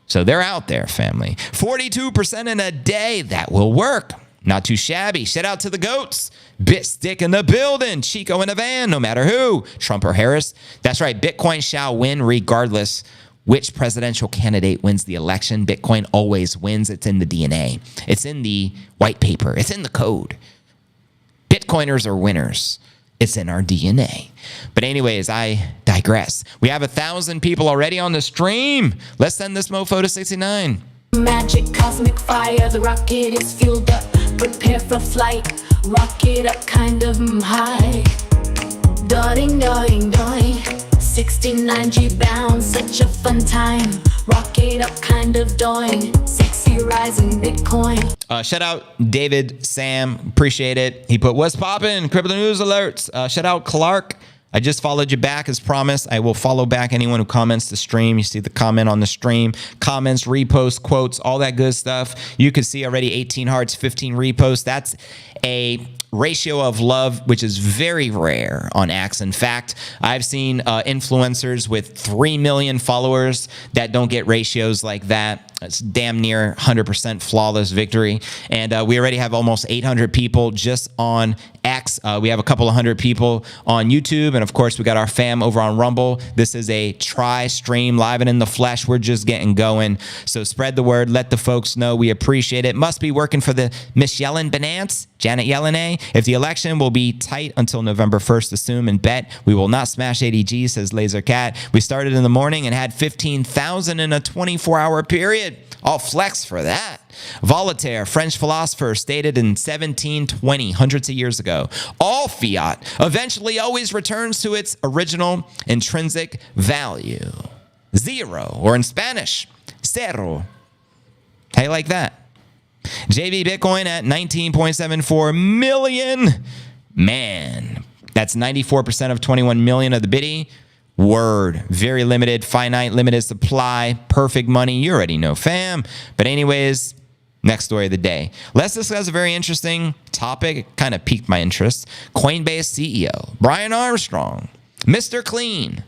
So they're out there, family. 42% in a day. That will work. Not too shabby. Shout out to the goats. Bitstick in the building. Chico in a van, no matter who. Trump or Harris. That's right. Bitcoin shall win regardless which presidential candidate wins the election. Bitcoin always wins. It's in the DNA. It's in the white paper. It's in the code. Bitcoiners are winners. It's in our DNA. But anyways, I digress. We have 1,000 people already on the stream. Let's send this mofo to 69. Magic, cosmic fire, the rocket is fueled up. Prepare for flight, rocket up kind of high. Darting, darting, darting. 69G bound, such a fun time. Rocket up kind of doing. Sexy rising Bitcoin. Shout out David Sam. Appreciate it. He put, what's poppin'? Crypto News Alerts. Shout out Clark. I just followed you back as promised. I will follow back anyone who comments the stream. You see the comment on the stream. Comments, reposts, quotes, all that good stuff. You can see already 18 hearts, 15 reposts. That's a ratio of love, which is very rare on X. In fact, I've seen influencers with 3 million followers that don't get ratios like that. It's damn near 100% flawless victory. And we already have almost 800 people just on X. We have a couple of hundred people on YouTube. And of course, we got our fam over on Rumble. This is a try stream live and in the flesh. We're just getting going. So spread the word. Let the folks know we appreciate it. Must be working for the Miss Yellen Binance. Janet Yellen, if the election will be tight until November 1st, assume and bet we will not smash ADG, says Laser Cat. We started in the morning and had 15,000 in a 24-hour period. I'll flex for that. Voltaire, French philosopher, stated in 1720, hundreds of years ago, all fiat eventually always returns to its original intrinsic value. Zero, or in Spanish, cero. How you like that? JV Bitcoin at 19.74 million. Man, that's 94% of 21 million of the biddy. Word. Very limited, finite, limited supply, perfect money. You already know, fam. But anyways, next story of the day. Let's discuss a very interesting topic. It kind of piqued my interest. Coinbase CEO, Brian Armstrong, Mr. Clean.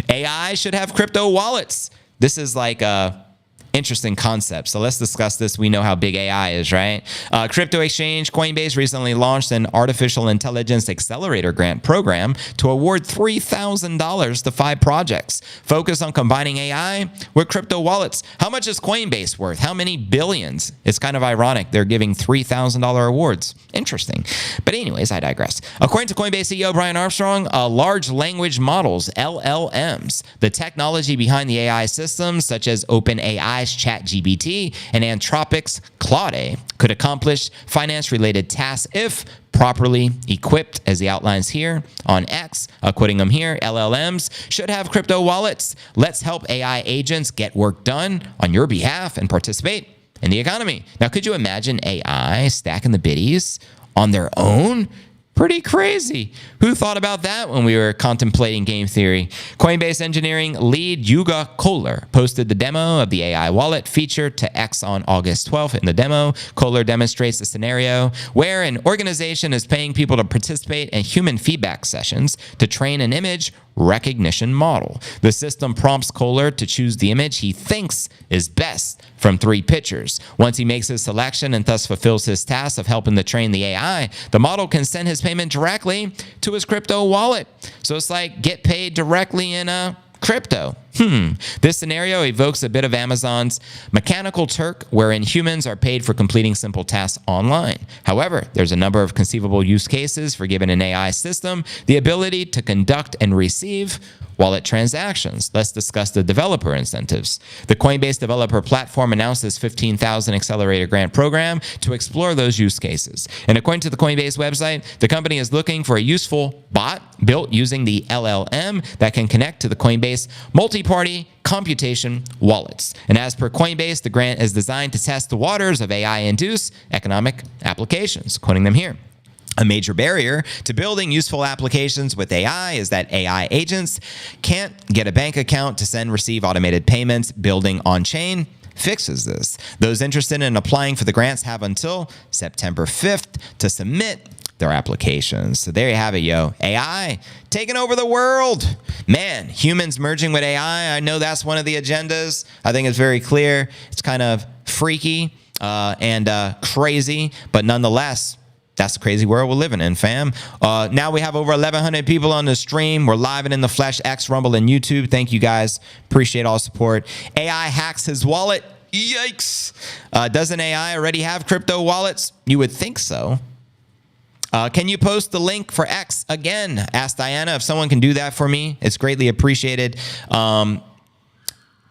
AI should have crypto wallets. This is like a interesting concept. So let's discuss this. We know how big AI is, right? Crypto exchange Coinbase recently launched an artificial intelligence accelerator grant program to award $3,000 to 5 projects focused on combining AI with crypto wallets. How much is Coinbase worth? How many billions? It's kind of ironic. They're giving $3,000 awards. Interesting. But anyways, I digress. According to Coinbase CEO Brian Armstrong, large language models, LLMs, the technology behind the AI systems such as OpenAI's ChatGPT and Anthropic's Claude could accomplish finance-related tasks if properly equipped, as he outlines here on X, quoting him here, LLMs should have crypto wallets. Let's help AI agents get work done on your behalf and participate in the economy. Now, could you imagine AI stacking the biddies on their own? Pretty crazy. Who thought about that when we were contemplating game theory? Coinbase engineering lead Yuga Kohler posted the demo of the AI wallet feature to X on August 12th. In the demo, Kohler demonstrates a scenario where an organization is paying people to participate in human feedback sessions to train an image recognition model. The system prompts Kohler to choose the image he thinks is best from 3 pictures. Once he makes his selection and thus fulfills his task of helping to train the AI, the model can send his payment directly to his crypto wallet. So it's like get paid directly in a crypto. This scenario evokes a bit of Amazon's Mechanical Turk, wherein humans are paid for completing simple tasks online. However, there's a number of conceivable use cases for giving an AI system the ability to conduct and receive wallet transactions. Let's discuss the developer incentives. The Coinbase developer platform announced this $15,000 accelerator grant program to explore those use cases. And according to the Coinbase website, the company is looking for a useful bot built using the LLM that can connect to the Coinbase multi-party computation wallets. And as per Coinbase, the grant is designed to test the waters of AI-induced economic applications, quoting them here. A major barrier to building useful applications with AI is that AI agents can't get a bank account to send receive automated payments. Building on-chain fixes this. Those interested in applying for the grants have until September 5th to submit their applications. So there you have it, yo. AI taking over the world. Man, humans merging with AI. I know that's one of the agendas. I think it's very clear. It's kind of freaky and crazy, but nonetheless, that's the crazy world we're living in, fam. Now we have over 1,100 people on the stream. We're live and in the flesh, X, Rumble, and YouTube. Thank you, guys. Appreciate all support. AI hacks his wallet. Yikes. Doesn't AI already have crypto wallets? You would think so. Can you post the link for X again? Asked Diana. If someone can do that for me, it's greatly appreciated.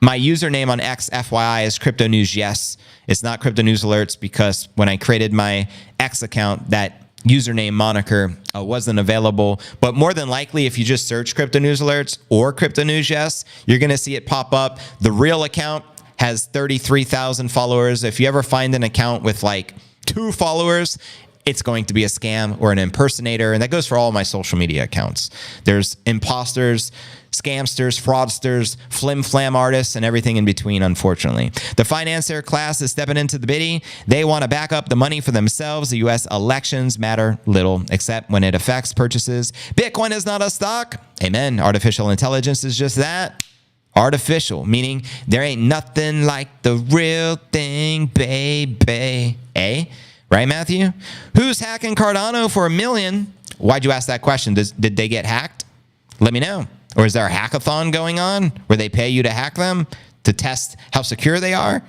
My username on X, FYI, is Crypto News Yes. It's not Crypto News Alerts because when I created my X account, that username moniker wasn't available. But more than likely, if you just search Crypto News Alerts or Crypto News Yes, you're going to see it pop up. The real account has 33,000 followers. If you ever find an account with like 2 followers, it's going to be a scam or an impersonator. And that goes for all my social media accounts. There's imposters, scamsters, fraudsters, flim-flam artists, and everything in between, unfortunately. The financier class is stepping into the biddy. They want to back up the money for themselves. The U.S. elections matter little, except when it affects purchases. Bitcoin is not a stock. Amen. Artificial intelligence is just that. Artificial, meaning there ain't nothing like the real thing, baby. Eh? Right, Matthew? Who's hacking Cardano for $1 million? Why'd you ask that question? Did they get hacked? Let me know. Or is there a hackathon going on where they pay you to hack them to test how secure they are?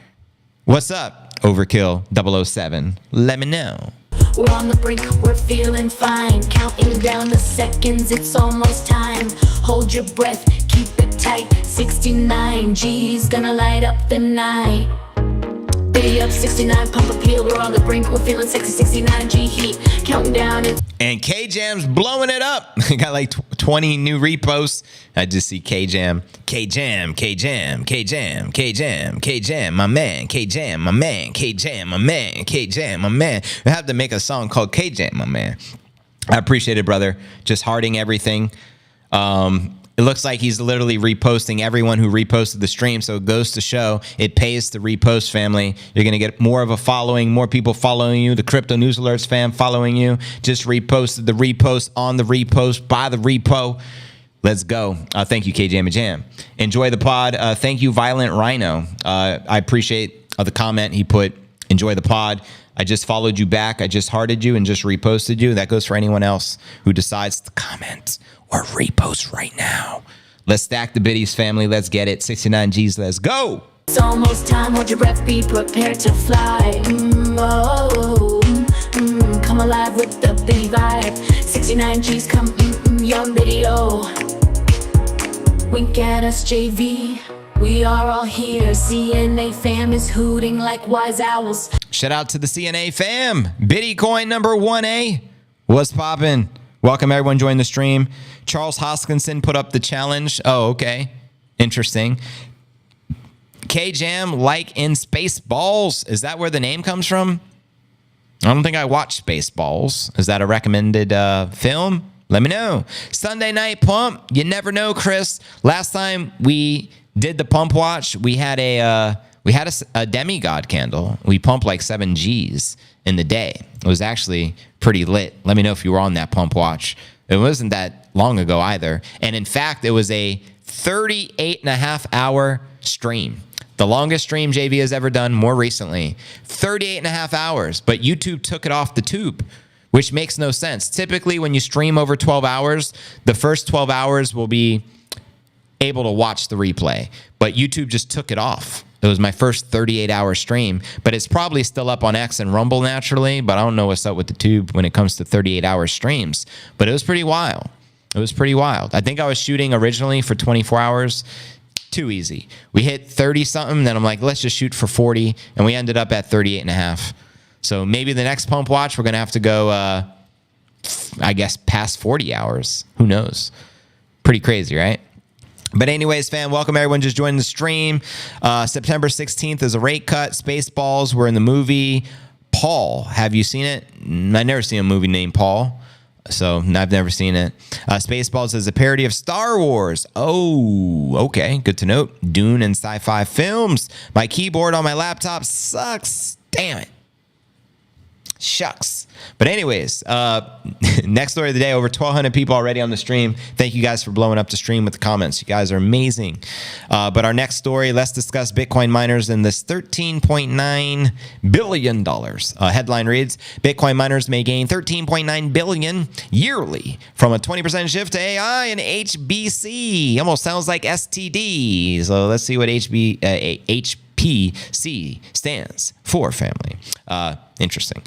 What's up, Overkill 007? Let me know. we're on the brink, we're feeling fine. Counting down the seconds, it's almost time. Hold your breath, keep it tight. 69 G's gonna light up the night. Be up 69, pump appeal, we're on the brink, we're feeling sexy. 69 G heat, counting down And K-Jam's blowing it up. Got like 20 new reposts. I just see K-Jam, K-Jam, K-Jam, K-Jam, K-Jam, K-Jam, my man, K-Jam, my man, K-Jam, my man, K-Jam, my man. We have to make a song called K-Jam, my man. I appreciate it, brother. Just hearting everything. It looks like he's literally reposting everyone who reposted the stream. So it goes to show it pays to repost, family. You're going to get more of a following, more people following you. The Crypto News Alerts fam following you. Just reposted the repost on the repost by the repo. Let's go. Thank you, KJam and Jam. Enjoy the pod. Thank you, Violent Rhino. I appreciate the comment he put. Enjoy the pod. I just followed you back. I just hearted you and just reposted you. That goes for anyone else who decides to comment or repost right now. Let's stack the biddies, family. Let's get it. 69 G's. Let's go. It's almost time. Hold your breath. Be prepared to fly. Come alive with the biddy vibe. 69 G's. Come young video. Wink at us, JV. We are all here. CNA fam is hooting like wise owls. Shout out to the CNA fam. Biddy coin number 1A. What's poppin'? Welcome everyone join the stream. Charles Hoskinson put up the challenge. Oh, okay. Interesting. K-Jam like in Spaceballs. Is that where the name comes from? I don't think I watched Spaceballs. Is that a recommended film? Let me know. Sunday night pump. You never know, Chris. Last time we did the pump watch, we had a demigod candle. We pumped like 7 G's in the day. It was actually pretty lit. Let me know if you were on that pump watch. It wasn't that long ago either. And in fact, it was a 38.5-hour stream. The longest stream JV has ever done more recently. 38.5 hours. But YouTube took it off the tube, which makes no sense. Typically, when you stream over 12 hours, the first 12 hours will be able to watch the replay. But YouTube just took it off. It was my first 38-hour stream, but it's probably still up on X and Rumble naturally, but I don't know what's up with the tube when it comes to 38-hour streams. But it was pretty wild. It was pretty wild. I think I was shooting originally for 24 hours. Too easy. We hit 30-something, then I'm like, let's just shoot for 40, and we ended up at 38.5. So maybe the next pump watch, we're going to have to go, I guess, past 40 hours. Who knows? Pretty crazy, right? But anyways, fam, welcome everyone just joining the stream. September 16th is a rate cut. Spaceballs, we're in the movie Paul. Have you seen it? I've never seen a movie named Paul, so I've never seen it. Spaceballs is a parody of Star Wars. Oh, okay, good to note. Dune and sci-fi films. My keyboard on my laptop sucks. Damn it. Shucks. But anyways, next story of the day, over 1,200 people already on the stream. Thank you guys for blowing up the stream with the comments. You guys are amazing. But our next story, let's discuss Bitcoin miners and this $13.9 billion. Headline reads, Bitcoin miners may gain $13.9 billion yearly from a 20% shift to AI and HBC. Almost sounds like STD. So let's see what HPC stands for, family. Interesting.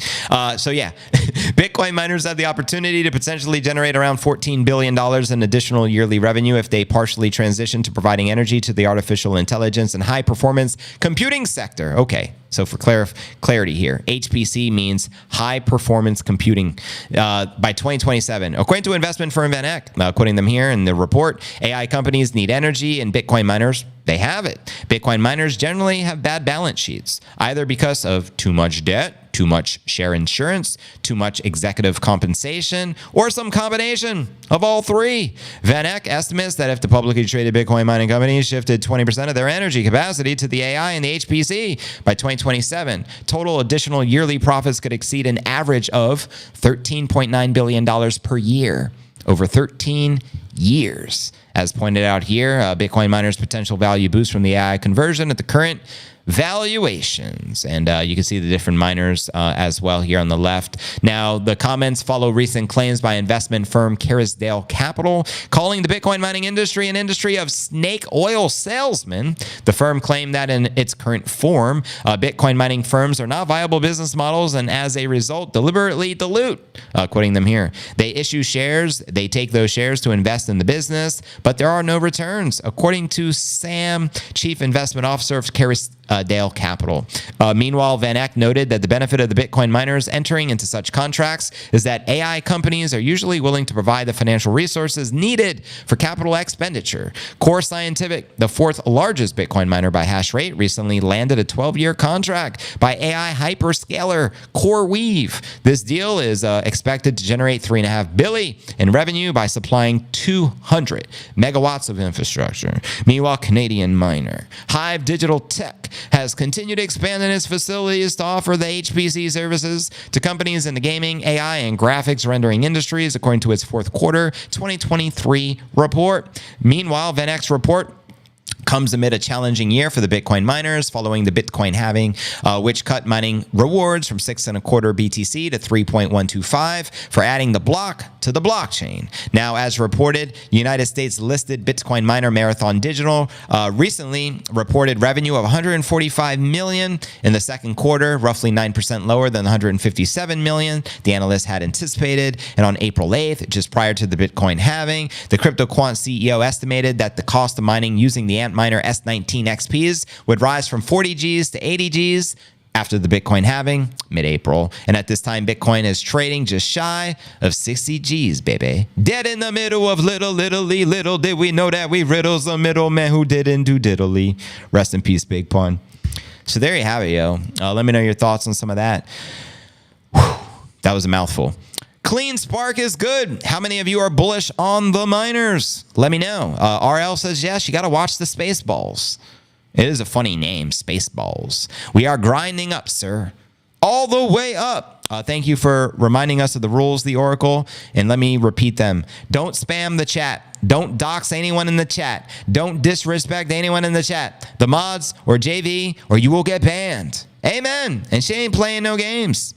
So yeah, Bitcoin miners have the opportunity to potentially generate around $14 billion in additional yearly revenue if they partially transition to providing energy to the artificial intelligence and high performance computing sector. Okay. So for clarity here, HPC means high performance computing by 2027. According to investment firm VanEck, quoting them here in the report, AI companies need energy and Bitcoin miners, they have it. Bitcoin miners generally have bad balance sheets, either because of too much debt, too much share insurance, too much executive compensation, or some combination of all three. VanEck estimates that if the publicly traded Bitcoin mining companies shifted 20% of their energy capacity to the AI and the HPC by 2027, total additional yearly profits could exceed an average of $13.9 billion per year over 13 years. As pointed out here, Bitcoin miners' potential value boost from the AI conversion at the current valuations. And you can see the different miners as well here on the left. Now, the comments follow recent claims by investment firm Carisdale Capital, calling the Bitcoin mining industry an industry of snake oil salesmen. The firm claimed that in its current form, Bitcoin mining firms are not viable business models and as a result, deliberately dilute, quoting them here. They issue shares, they take those shares to invest in the business, but there are no returns, according to Sam, Chief Investment Officer of Carisdale Capital. Meanwhile, Van Eck noted that the benefit of the Bitcoin miners entering into such contracts is that AI companies are usually willing to provide the financial resources needed for capital expenditure. Core Scientific, the fourth largest Bitcoin miner by hash rate, recently landed a 12-year contract by AI hyperscaler CoreWeave. This deal is expected to generate $3.5 billion in revenue by supplying 200 megawatts of infrastructure. Meanwhile, Canadian miner Hive Digital Tech has continued to expand in its facilities to offer the HPC services to companies in the gaming, AI, and graphics rendering industries, according to its fourth quarter 2023 report. Meanwhile, Van Eck's report comes amid a challenging year for the Bitcoin miners following the Bitcoin halving, which cut mining rewards from 6.25 BTC to 3.125 for adding the block to the blockchain. Now, as reported, United States listed Bitcoin miner Marathon Digital recently reported revenue of $145 million in the second quarter, roughly 9% lower than the $157 million the analysts had anticipated. And on April 8th, just prior to the Bitcoin halving, the CryptoQuant CEO estimated that the cost of mining using the Antminer S19 XPs would rise from 40 Gs to 80 Gs after the Bitcoin halving mid-April. And at this time, Bitcoin is trading just shy of 60 Gs, baby. Dead in the middle of little Italy. Little did we know that we riddles the middleman who didn't do diddly. Rest in peace, Big Pun. So there you have it, yo. Let me know your thoughts on some of that. Whew, that was a mouthful. Clean Spark is good. How many of you are bullish on the miners? Let me know. RL says yes. You got to watch the Spaceballs. It is a funny name, Spaceballs. We are grinding up, sir. All the way up. Thank you for reminding us of the rules, the Oracle. And let me repeat them. Don't spam the chat. Don't dox anyone in the chat. Don't disrespect anyone in the chat. The mods or JV or you will get banned. Amen. And she ain't playing no games.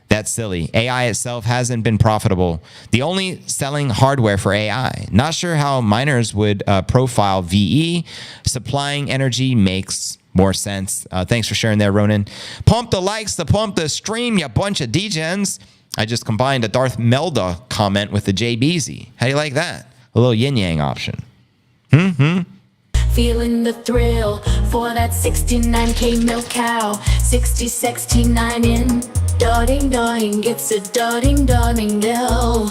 That's silly. AI itself hasn't been profitable. The only selling hardware for AI. Not sure how miners would profile VE. Supplying energy makes more sense. Thanks for sharing there, Ronan. Pump the likes to pump the stream, you bunch of degens. I just combined a Darth Melda comment with the JBZ. How do you like that? A little yin-yang option. Feeling the thrill for that 69K milk cow. 69 in. Darting, darting, it's a darting, darting no.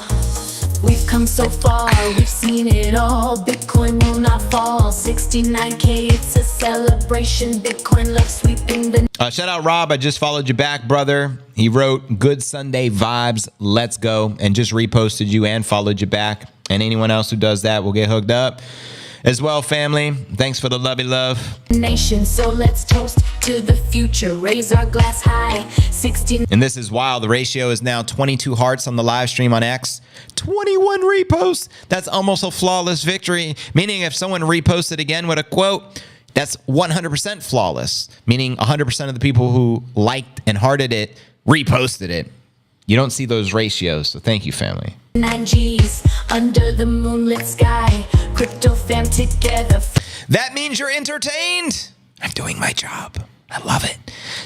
We've come so far, we've seen it all. Bitcoin will not fall. 69K, it's a celebration. Bitcoin love sweeping the... Shout out Rob, I just followed you back, brother. He wrote, good Sunday vibes, let's go. And just reposted you and followed you back. And anyone else who does that will get hooked up as well, family. Thanks for the lovey love. Nation, so let's toast to the future. Raise our glass high. 16. And this is wild. The ratio is now 22 hearts on the live stream on X. 21 reposts. That's almost a flawless victory. Meaning if someone reposted again with a quote, that's 100% flawless. Meaning 100% of the people who liked and hearted it reposted it. You don't see those ratios. So thank you, family. 9 Gs under the moonlit sky. Crypto fam together. That means you're entertained. I'm doing my job. I love it.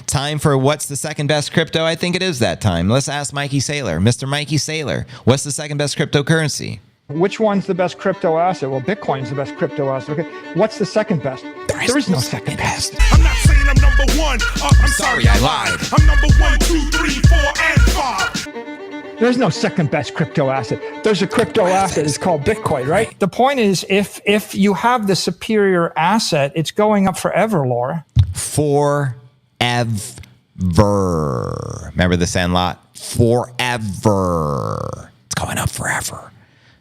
Time for what's the second best crypto? I think it is that time. Let's ask Mikey Saylor. Mr. Mikey Saylor, what's the second best cryptocurrency? Which one's the best crypto asset? Well, Bitcoin's the best crypto asset. Okay, what's the second best? There is no second best. I'm not saying I'm number one. I'm sorry, I lied. I'm number 1, 2, 3, 4, and 5. There's no second best crypto asset. There's a crypto asset. It's called Bitcoin, right? The point is, if you have the superior asset, it's going up forever, Laura. Forever. Remember the Sandlot? Forever. It's going up forever.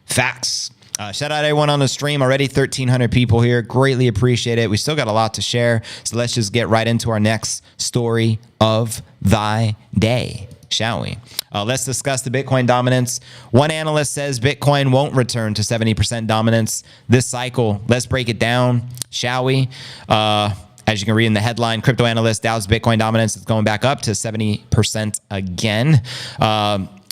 Facts. Shout out everyone on the stream. Already 1,300 people here. Greatly appreciate it. We still got a lot to share. So let's just get right into our next story of thy day. shall we? Let's discuss the Bitcoin dominance. One analyst says Bitcoin won't return to 70% dominance this cycle. Let's break it down, shall we? As you can read in the headline, crypto analyst doubts Bitcoin dominance is going back up to 70% again.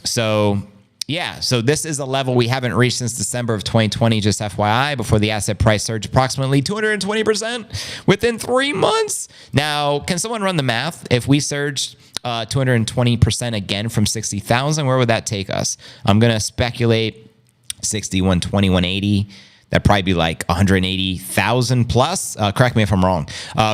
So this is a level we haven't reached since December of 2020, just FYI, before the asset price surged approximately 220% within 3 months. Now, can someone run the math? If we surged 220% again from 60,000, where would that take us? I'm going to speculate 60, 120, 180. That'd probably be like 180,000 plus. Correct me if I'm wrong.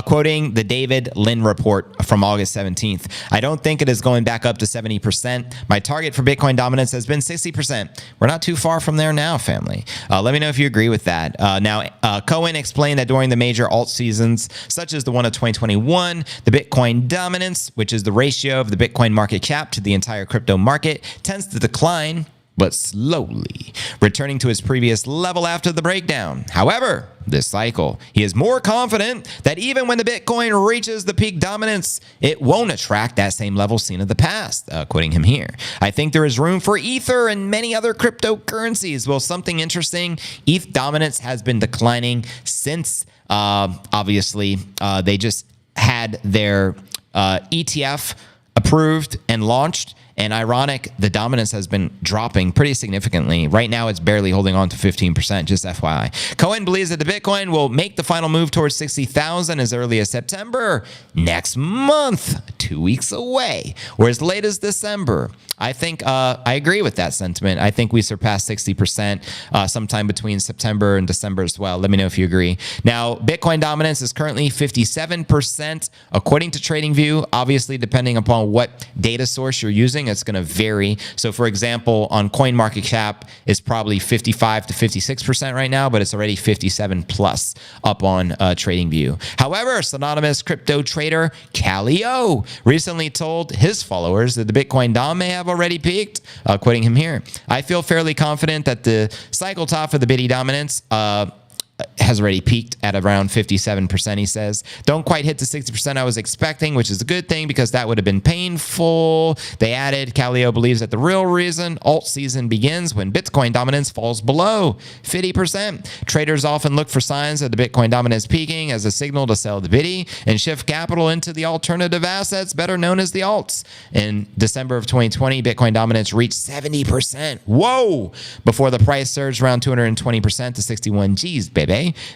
Quoting the David Lynn report from August 17th. I don't think it is going back up to 70%. My target for Bitcoin dominance has been 60%. We're not too far from there now, family. Let me know if you agree with that. Now, Cohen explained that during the major alt seasons, such as the one of 2021, the Bitcoin dominance, which is the ratio of the Bitcoin market cap to the entire crypto market, tends to decline, but slowly, returning to his previous level after the breakdown. However, this cycle, he is more confident that even when the Bitcoin reaches the peak dominance, it won't attract that same level seen in the past, quoting him here. I think there is room for Ether and many other cryptocurrencies. Well, something interesting, ETH dominance has been declining since, obviously, they just had their ETF approved and launched. And ironic, the dominance has been dropping pretty significantly. Right now, it's barely holding on to 15%, just FYI. Cohen believes that the Bitcoin will make the final move towards 60,000 as early as September next month, 2 weeks away, or as late as December. I think I agree with that sentiment. I think we surpassed 60% sometime between September and December as well. Let me know if you agree. Now, Bitcoin dominance is currently 57%, according to TradingView. Obviously, depending upon what data source you're using, it's going to vary. So, for example, on CoinMarketCap, it's probably 55 to 56% right now, but it's already 57 plus up on TradingView. However, synonymous crypto trader Cathie recently told his followers that the Bitcoin dom may have already peaked, quoting him here. I feel fairly confident that the cycle top for the Bitty dominance has already peaked at around 57%, he says. Don't quite hit the 60% I was expecting, which is a good thing because that would have been painful. They added, Cathie believes that the real reason alt season begins when Bitcoin dominance falls below 50%. Traders often look for signs of the Bitcoin dominance peaking as a signal to sell the Bitty and shift capital into the alternative assets, better known as the alts. In December of 2020, Bitcoin dominance reached 70%. Whoa! Before the price surged around 220% to 61 G's, baby.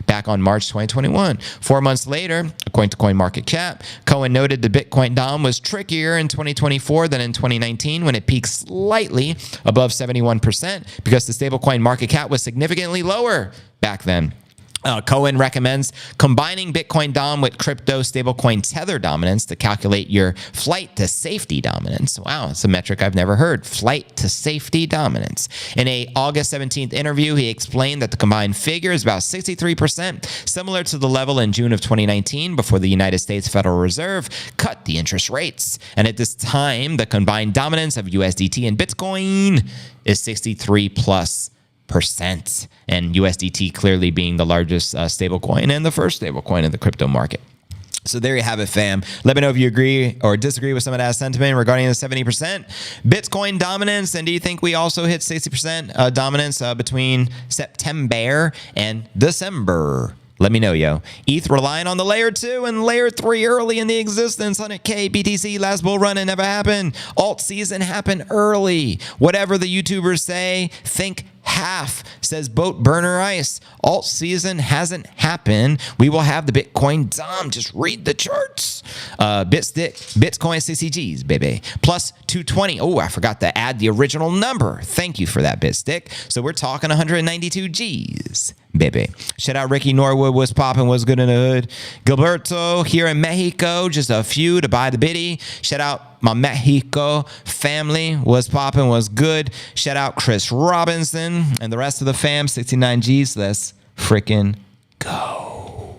Back on March 2021. 4 months later, according to CoinMarketCap, Cohen noted the Bitcoin dom was trickier in 2024 than in 2019 when it peaked slightly above 71% because the stablecoin market cap was significantly lower back then. Cohen recommends combining Bitcoin dom with crypto stablecoin tether dominance to calculate your flight to safety dominance. Wow, it's a metric I've never heard. Flight to safety dominance. In a August 17th interview, he explained that the combined figure is about 63%, similar to the level in June of 2019 before the United States Federal Reserve cut the interest rates. And at this time, the combined dominance of USDT and Bitcoin is 63 plus %, and USDT clearly being the largest stablecoin and the first stablecoin in the crypto market. So there you have it, fam. Let me know if you agree or disagree with some of that sentiment regarding the 70% Bitcoin dominance. And do you think we also hit 60% dominance between September and December? Let me know, yo. ETH relying on the layer 2 and layer 3 early in the existence. 100K BTC last bull run, it never happened. Alt season happened early. Whatever the YouTubers say, think half, says Boat Burner Ice. Alt season hasn't happened. We will have the Bitcoin dom. Just read the charts. Bitstick, Bitcoin CCGs, baby. Plus 220. Oh, I forgot to add the original number. Thank you for that, Bitstick. So we're talking 192 G's, baby. Shout out Ricky Norwood, what's popping, what's good in the hood. Gilberto here in Mexico, just a few to buy the Bitty. Shout out my Mexico family, what's popping, what's good. Shout out Chris Robinson and the rest of the fam, 69 G's. Let's freaking go.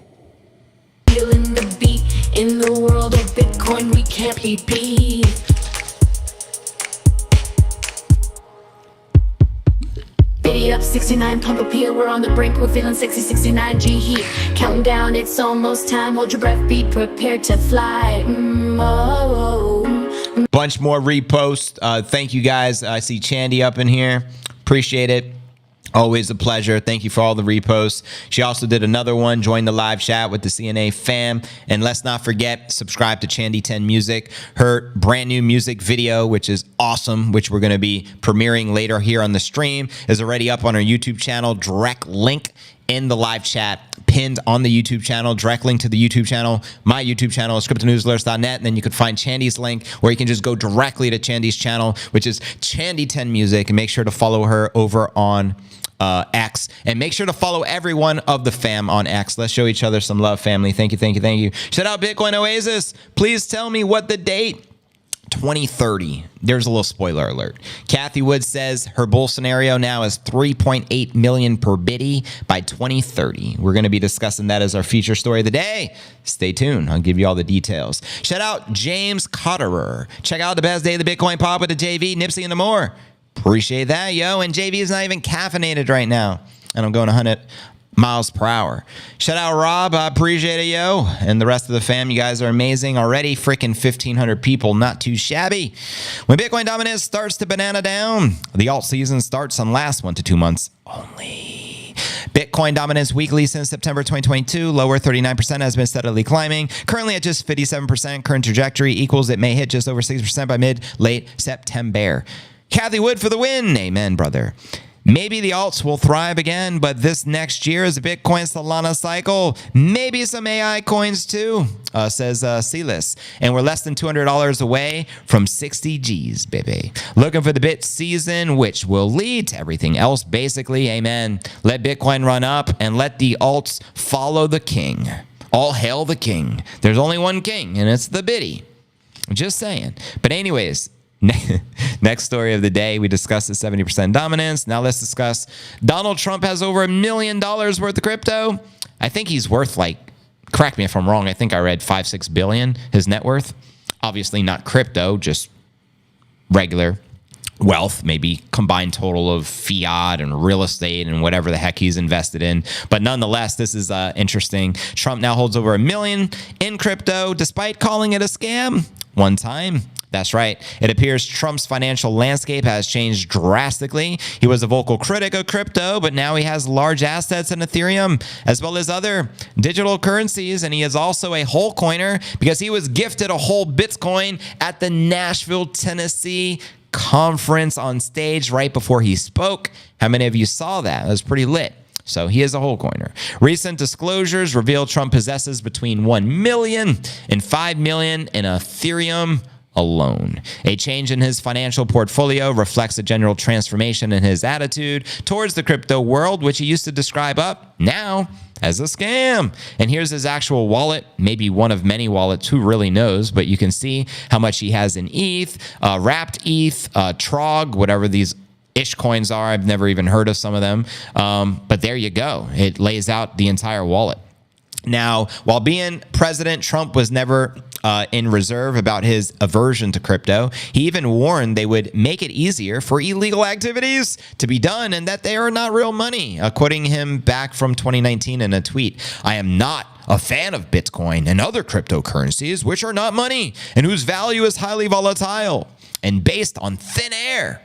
Feeling the beat in the world of Bitcoin, we can't be beat. Bitty up 69, pump a peel, we're on the brink, we're feeling sexy, 69 G heat. Counting down, it's almost time, hold your breath, be prepared to fly. Oh. Bunch more reposts. Thank you guys. I see Chandy up in here. Appreciate it. Always a pleasure. Thank you for all the reposts. She also did another one, join the live chat with the CNA fam. And let's not forget, subscribe to Chandy 10 Music. Her brand new music video, which is awesome, which we're going to be premiering later here on the stream, is already up on our YouTube channel. Direct link in the live chat, pinned on the YouTube channel, direct link to the YouTube channel. My YouTube channel is cryptonewsalerts.net, and then you can find Chandy's link, or you can just go directly to Chandy's channel, which is Chandy 10 Music, and make sure to follow her over on X, and make sure to follow everyone of the fam on X. Let's show each other some love, family. Thank you, thank you, thank you. Shout out Bitcoin Oasis. Please tell me what the date. 2030. There's a little spoiler alert. Cathie Wood says her bull scenario now is 3.8 million per biddy by 2030. We're going to be discussing that as our feature story of the day. Stay tuned. I'll give you all the details. Shout out James Cotterer. Check out the best day of the Bitcoin pop with the JV, Nipsey, and the more. Appreciate that, yo. And JV is not even caffeinated right now. And I'm going 100 miles per hour. Shout out Rob. I appreciate it, yo. And the rest of the fam, you guys are amazing already. Freaking 1,500 people. Not too shabby. When Bitcoin dominance starts to banana down, the alt season starts on last 1 to 2 months only. Bitcoin dominance weekly since September 2022, lower 39%, has been steadily climbing. Currently at just 57%. Current trajectory equals it may hit just over 60% by mid-late September. Cathie Wood for the win. Amen, brother. Maybe the alts will thrive again, but this next year is a Bitcoin Solana cycle. Maybe some AI coins too, says Celis. And we're less than $200 away from 60 G's, baby. Looking for the bit season, which will lead to everything else, basically. Amen. Let Bitcoin run up and let the alts follow the king. All hail the king. There's only one king, and it's the biddy. Just saying. But anyways, next story of the day, we discussed the 70% dominance. Now let's discuss Donald Trump has over $1 million worth of crypto. I think he's worth, like, correct me if I'm wrong, I think I read 5-6 billion, his net worth. Obviously not crypto, just regular wealth, maybe combined total of fiat and real estate and whatever the heck he's invested in. But nonetheless, this is interesting. Trump now holds over $1 million in crypto, despite calling it a scam one time. That's right. It appears Trump's financial landscape has changed drastically. He was a vocal critic of crypto, but now he has large assets in Ethereum as well as other digital currencies. And he is also a whole coiner because he was gifted a whole Bitcoin at the Nashville, Tennessee conference on stage right before he spoke. How many of you saw that? It was pretty lit. So he is a whole coiner. Recent disclosures reveal Trump possesses between 1 million and 5 million in Ethereum alone. A change in his financial portfolio reflects a general transformation in his attitude towards the crypto world, which he used to describe up now as a scam. And here's his actual wallet, maybe one of many wallets, who really knows, but you can see how much he has in ETH, wrapped ETH, Trog, whatever these ish coins are. I've never even heard of some of them. But there you go. It lays out the entire wallet. Now, while being president, Trump was never in reserve about his aversion to crypto. He even warned they would make it easier for illegal activities to be done and that they are not real money. Quoting him back from 2019 in a tweet, "I am not a fan of Bitcoin and other cryptocurrencies which are not money and whose value is highly volatile and based on thin air."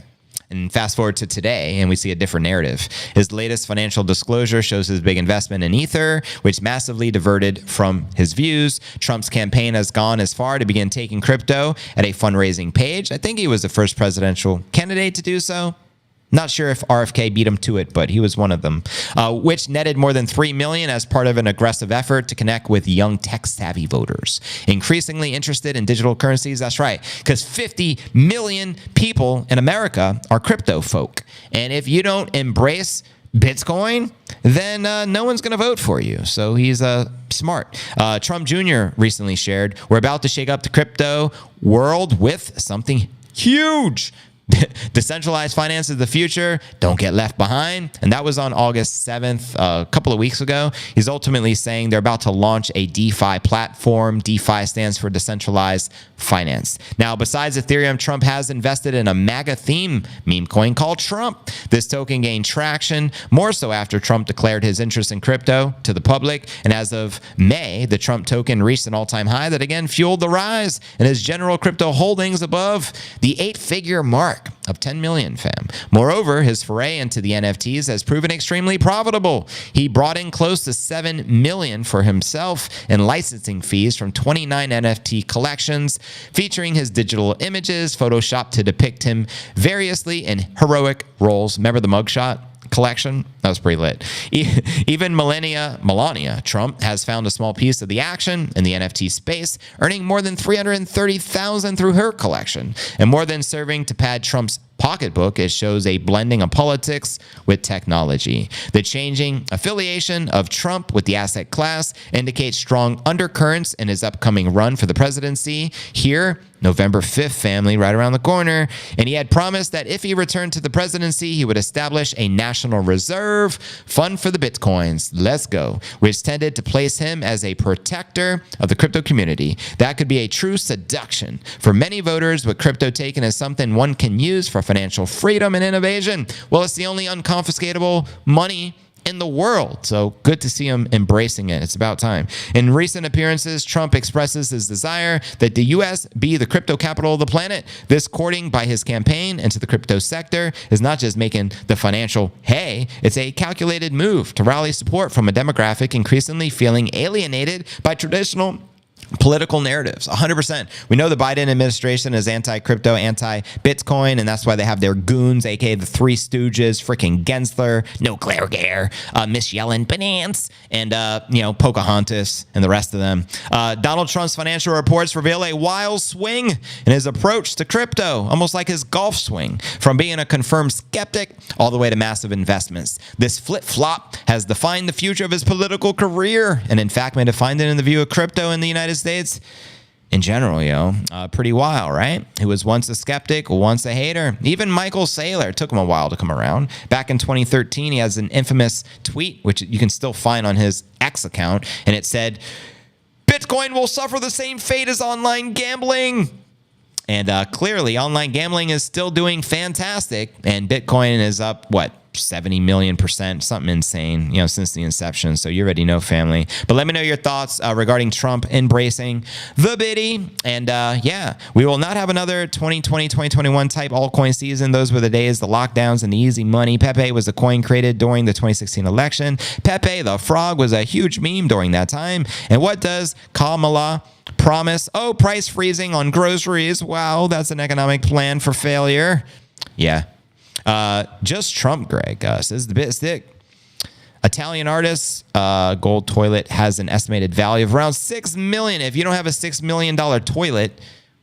And fast forward to today, and we see a different narrative. His latest financial disclosure shows his big investment in Ether, which massively diverted from his views. Trump's campaign has gone as far to begin taking crypto at a fundraising page. I think he was the first presidential candidate to do so. Not sure if RFK beat him to it, but he was one of them, which netted more than 3 million as part of an aggressive effort to connect with young tech-savvy voters. Increasingly interested in digital currencies, that's right, because 50 million people in America are crypto folk. And if you don't embrace Bitcoin, then no one's going to vote for you. So he's smart. Trump Jr. recently shared, "We're about to shake up the crypto world with something huge. Decentralized finance is the future. Don't get left behind. And that was on August 7th, a couple of weeks ago. He's ultimately saying they're about to launch a DeFi platform. DeFi stands for decentralized finance. Now, besides Ethereum, Trump has invested in a MAGA theme meme coin called Trump. This token gained traction more so after Trump declared his interest in crypto to the public. And as of May, the Trump token reached an all-time high that again fueled the rise in his general crypto holdings above the 8-figure mark of 10 million, fam. Moreover, his foray into the NFTs has proven extremely profitable. He brought in close to 7 million for himself in licensing fees from 29 NFT collections featuring his digital images photoshopped to depict him variously in heroic roles. Remember the mugshot collection? That was pretty lit. Even Melania Trump has found a small piece of the action in the NFT space, earning more than $330,000 through her collection. And more than serving to pad Trump's pocketbook, it shows a blending of politics with technology. The changing affiliation of Trump with the asset class indicates strong undercurrents in his upcoming run for the presidency. Here, November 5th, family, right around the corner. And he had promised that if he returned to the presidency, he would establish a national reserve fund for the Bitcoins. Let's go. Which tended to place him as a protector of the crypto community. That could be a true seduction for many voters, with crypto taken as something one can use for financial freedom and innovation. Well, it's the only unconfiscatable money in the world. So good to see him embracing it. It's about time. In recent appearances, Trump expresses his desire that the U.S. be the crypto capital of the planet. This courting by his campaign into the crypto sector is not just making the financial hay, it's a calculated move to rally support from a demographic increasingly feeling alienated by traditional political narratives. 100%. We know the Biden administration is anti-crypto, anti-Bitcoin, and that's why they have their goons, aka the Three Stooges, freaking Gensler, No Claire Gare, Miss Yellen, Banance, and Pocahontas, and the rest of them. Donald Trump's financial reports reveal a wild swing in his approach to crypto, almost like his golf swing, from being a confirmed skeptic all the way to massive investments. This flip-flop has defined the future of his political career, and in fact may define it in the view of crypto in the United States in general, pretty wild, right? He was once a skeptic, once a hater. Even Michael Saylor took him a while to come around. Back in 2013, he has an infamous tweet, which you can still find on his X account, and it said, "Bitcoin will suffer the same fate as online gambling." And clearly, online gambling is still doing fantastic, and Bitcoin is up, 70 million%, something insane, since the inception. So you already know, family. But let me know your thoughts regarding Trump embracing the biddy. And we will not have another 2020, 2021 type altcoin season. Those were the days, the lockdowns and the easy money. Pepe was a coin created during the 2016 election. Pepe the Frog was a huge meme during that time. And what does Kamala promise? Oh, price freezing on groceries. Wow, that's an economic plan for failure. Yeah. Just Trump, Greg, says the bit stick. Italian artist, gold toilet has an estimated value of around $6 million. If you don't have a $6 million toilet,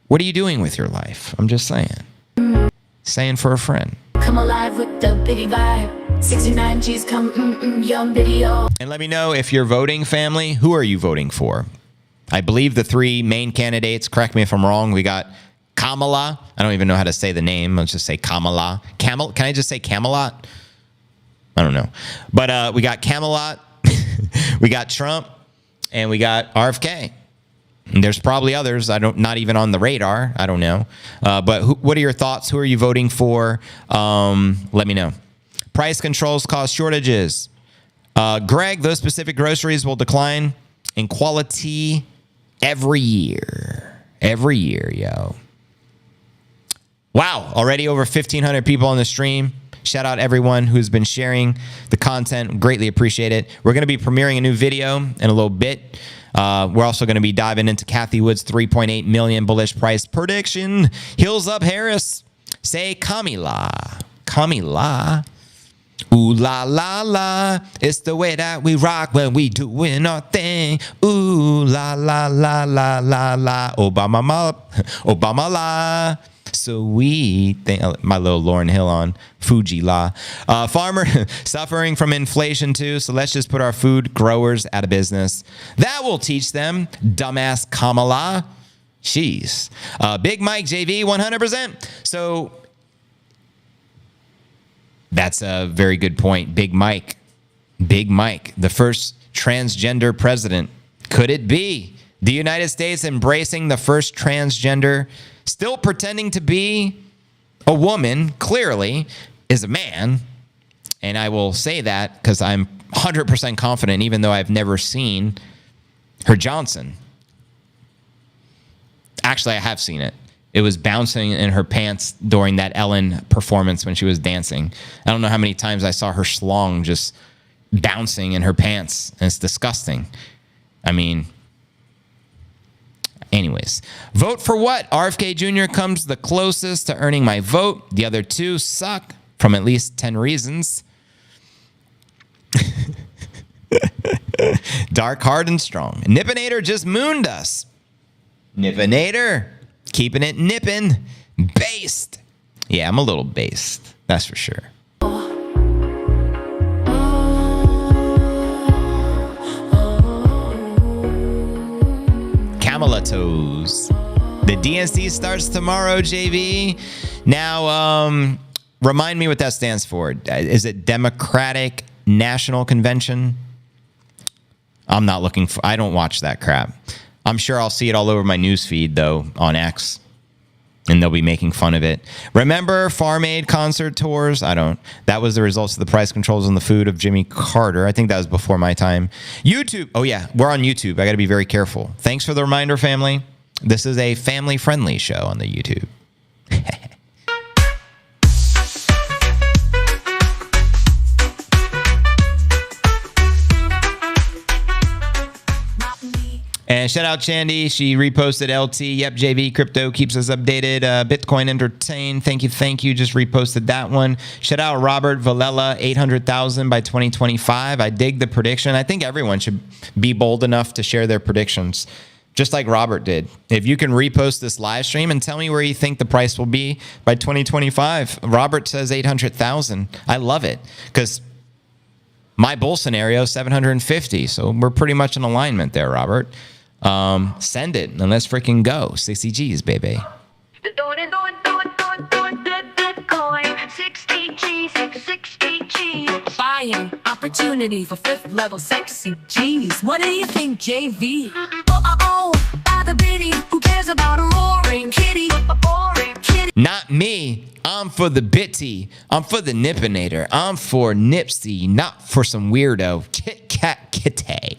what are you doing with your life? I'm just saying. Saying for a friend. Come alive with the biggie vibe. 69 G's come, young video. And let me know if you're voting, family. Who are you voting for? I believe the three main candidates, correct me if I'm wrong, we got Kamala. I don't even know how to say the name. Let's just say Kamala. Can I just say Camelot? I don't know. But we got Camelot, we got Trump, and we got RFK. And there's probably others. Not even on the radar. I don't know. But what are your thoughts? Who are you voting for? Let me know. Price controls cause shortages. Greg, those specific groceries will decline in quality every year. Every year, yo. Wow, already over 1,500 people on the stream. Shout out everyone who's been sharing the content. Greatly appreciate it. We're going to be premiering a new video in a little bit. We're also going to be diving into Cathie Wood's 3.8 million bullish price prediction. Heels up, Harris. Say Kamila. Kamila. Ooh la la la, it's the way that we rock when we doing our thing. Ooh la la la la la la, Obama la. So we think, my little Lauryn Hill on Fuji la. Farmer suffering from inflation too, so let's just put our food growers out of business. That will teach them, dumbass Kamala. Jeez. Big Mike JV 100%. So That's a very good point. Big Mike, the first transgender president. Could it be the United States embracing the first transgender, still pretending to be a woman, clearly is a man? And I will say that because I'm 100% confident, even though I've never seen her Johnson. Actually, I have seen it. It was bouncing in her pants during that Ellen performance when she was dancing. I don't know how many times I saw her schlong just bouncing in her pants, and it's disgusting. I mean, anyways. Vote for what? RFK Jr. comes the closest to earning my vote. The other two suck from at least 10 reasons. Dark, hard, and strong. Nippinator just mooned us. Nippinator. Keeping it nippin'. Based. Yeah, I'm a little based. That's for sure. Camelatos. The DNC starts tomorrow, JV. Now, remind me what that stands for. Is it Democratic National Convention? I'm not looking for, I don't watch that crap. I'm sure I'll see it all over my news feed, though, on X. And they'll be making fun of it. Remember Farm Aid concert tours? I don't. That was the results of the price controls on the food of Jimmy Carter. I think that was before my time. YouTube. Oh, yeah. We're on YouTube. I got to be very careful. Thanks for the reminder, family. This is a family-friendly show on the YouTube. And shout out Chandy. She reposted LT. Yep, JV Crypto keeps us updated. Bitcoin Entertain. Thank you. Just reposted that one. Shout out Robert Valella. 800,000 by 2025. I dig the prediction. I think everyone should be bold enough to share their predictions, just like Robert did. If you can repost this live stream and tell me where you think the price will be by 2025. Robert says 800,000. I love it because my bull scenario is 750. So we're pretty much in alignment there, Robert. Send it and let's freaking go. 60 G's, baby. Bitcoin, 60 G's, 60 G's. Buying opportunity for fifth level 60 G's. What do you think, JV? By the biddy, who cares about a roaring kitty? Not me. I'm for the bitty. I'm for the nippinator. I'm for Nipsey, not for some weirdo. Kit Kat Kitty.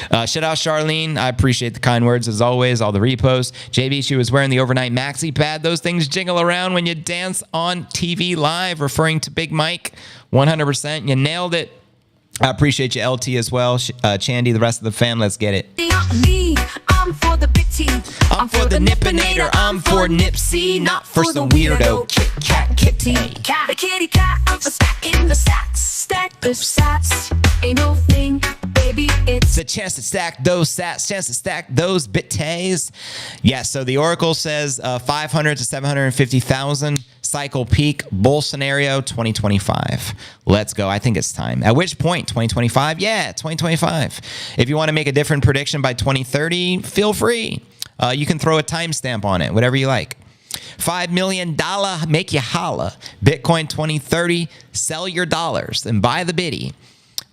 Shout out Charlene. I appreciate the kind words as always. All the reposts. JV, she was wearing the overnight maxi pad. Those things jingle around when you dance on TV live, referring to Big Mike. 100%. You nailed it. I appreciate you, LT, as well. Chandy, the rest of the fam. Let's get it. Me, I'm for the bitty. I'm for the nippinator. I'm for Nipsey, not for some weirdo. Kit Kat Kitty. Cat, kitty cat, I'm for stacking the sats. Stack the sats. Ain't no thing, baby, It's a chance to stack those sats, chance to stack those bitties. Yeah, so the Oracle says 500 to 750,000 cycle peak bull scenario 2025. Let's go. I think it's time. At which point? 2025? Yeah, 2025. If you want to make a different prediction by 2030, feel free. You can throw a timestamp on it, whatever you like. $5 million, make you holla. Bitcoin 2030, sell your dollars and buy the biddy.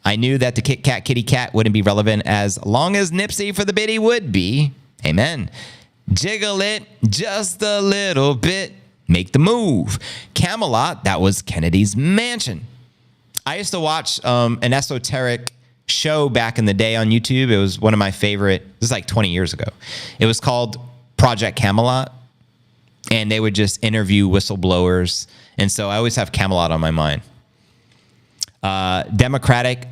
I knew that the Kit Kat Kitty Cat wouldn't be relevant as long as Nipsey for the biddy would be. Amen. Jiggle it just a little bit. Make the move. Camelot, that was Kennedy's mansion. I used to watch an esoteric show back in the day on YouTube. It was one of my favorite. This is like 20 years ago. It was called Project Camelot. And they would just interview whistleblowers. And so I always have Camelot on my mind. Democratic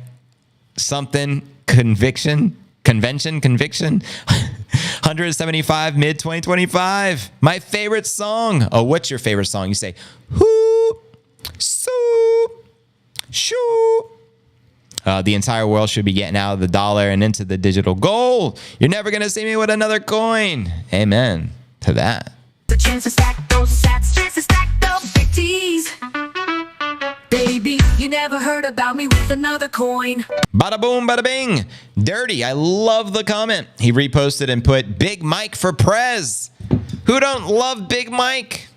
something convention 175 mid 2025. My favorite song. Oh, what's your favorite song? You say whoo, soup, shoo. The entire world should be getting out of the dollar and into the digital gold. You're never gonna see me with another coin. Amen to that. The chance to stack those sats, chance to stack those bitties. Baby, you never heard about me with another coin. Bada boom, bada bing. Dirty, I love the comment. He reposted and put Big Mike for Prez. Who don't love Big Mike?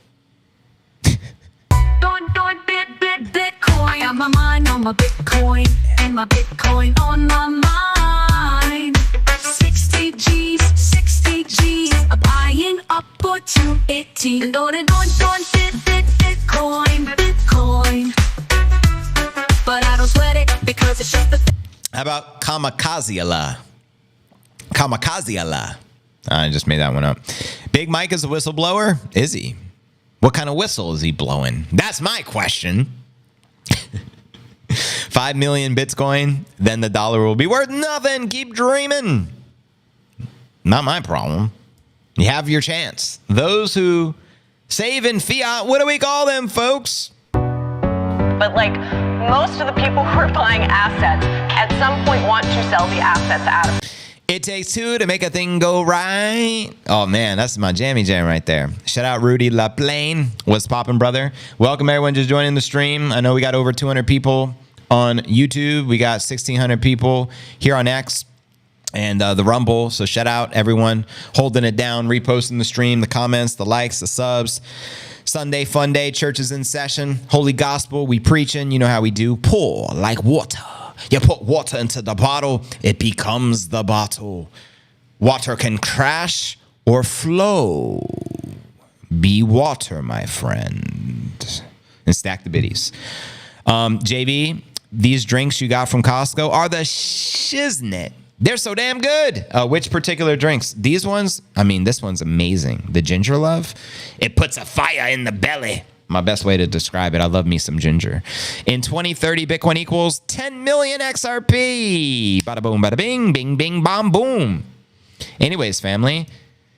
Bitcoin. my mind, on my Bitcoin, and my Bitcoin on my mind. 60 G's, 60 G's, I'm buying up or to 18. On Bitcoin. But I don't sweat it because it's just the How about kamikaze-ala? Kamikaze-ala. I just made that one up. Big Mike is a whistleblower? Is he? What kind of whistle is he blowing? That's my question. 5 million Bitcoin, then the dollar will be worth nothing. Keep dreaming. Not my problem. You have your chance. Those who save in fiat, what do we call them, folks? But like most of the people who are buying assets at some point want to sell the assets out of. It takes two to make a thing go right. Oh, man, that's my jammy jam right there. Shout out Rudy LaPlane. What's poppin', brother? Welcome, everyone just joining the stream. I know we got over 200 people on YouTube. We got 1,600 people here on X and the Rumble. So shout out everyone holding it down, reposting the stream, the comments, the likes, the subs. Sunday fun day, church is in session. Holy gospel, we preaching. You know how we do. Pour like water. You put water into the bottle, it becomes the bottle. Water can crash or flow. Be water, my friend. And stack the biddies. JV, these drinks you got from Costco are the shiznit. They're so damn good. Which particular drinks? These ones, I mean, this one's amazing. The ginger love, it puts a fire in the belly. My best way to describe it. I love me some ginger. In 2030, Bitcoin equals 10 million XRP. Bada boom, bada bing, bing, bing, bomb, boom. Anyways, family,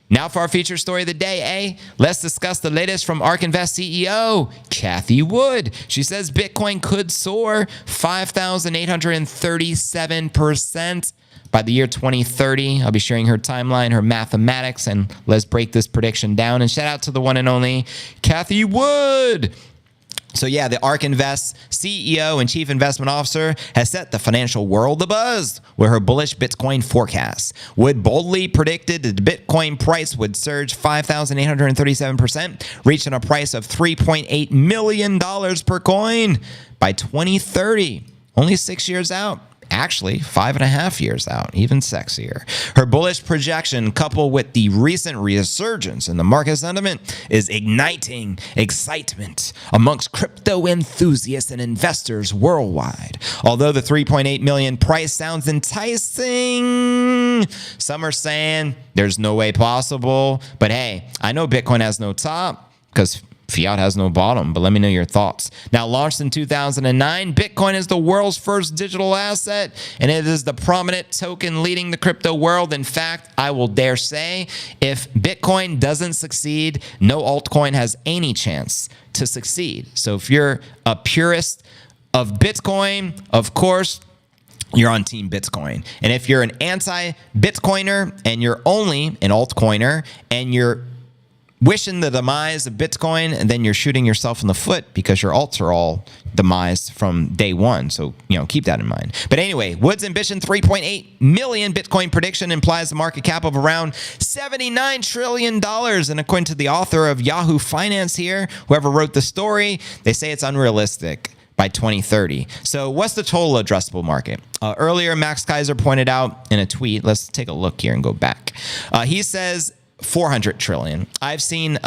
now for our feature story of the day, eh? Let's discuss the latest from ARK Invest CEO, Cathie Wood. She says Bitcoin could soar 5,837% by the year 2030. I'll be sharing her timeline, her mathematics, and let's break this prediction down. And shout out to the one and only Cathie Wood. So yeah, the ARK Invest CEO and Chief Investment Officer has set the financial world abuzz with her bullish Bitcoin forecast. Wood boldly predicted that the Bitcoin price would surge 5,837%, reaching a price of $3.8 million per coin by 2030. Only 6 years out. Actually, 5.5 years out, even sexier. Her bullish projection, coupled with the recent resurgence in the market sentiment, is igniting excitement amongst crypto enthusiasts and investors worldwide. Although the 3.8 million price sounds enticing, some are saying there's no way possible. But hey, I know Bitcoin has no top because fiat has no bottom, but let me know your thoughts. Now, launched in 2009, Bitcoin is the world's first digital asset, and it is the prominent token leading the crypto world. In fact, I will dare say, if Bitcoin doesn't succeed, no altcoin has any chance to succeed. So if you're a purist of Bitcoin, of course, you're on Team Bitcoin. And if you're an anti-Bitcoiner and you're only an altcoiner and you're wishing the demise of Bitcoin, and then you're shooting yourself in the foot because your alts are all demised from day one. So, keep that in mind. But anyway, Wood's ambition 3.8 million Bitcoin prediction implies a market cap of around $79 trillion. And according to the author of Yahoo Finance here, whoever wrote the story, they say it's unrealistic by 2030. So what's the total addressable market? Earlier, Max Kaiser pointed out in a tweet, let's take a look here and go back. He says 400 trillion. I've seen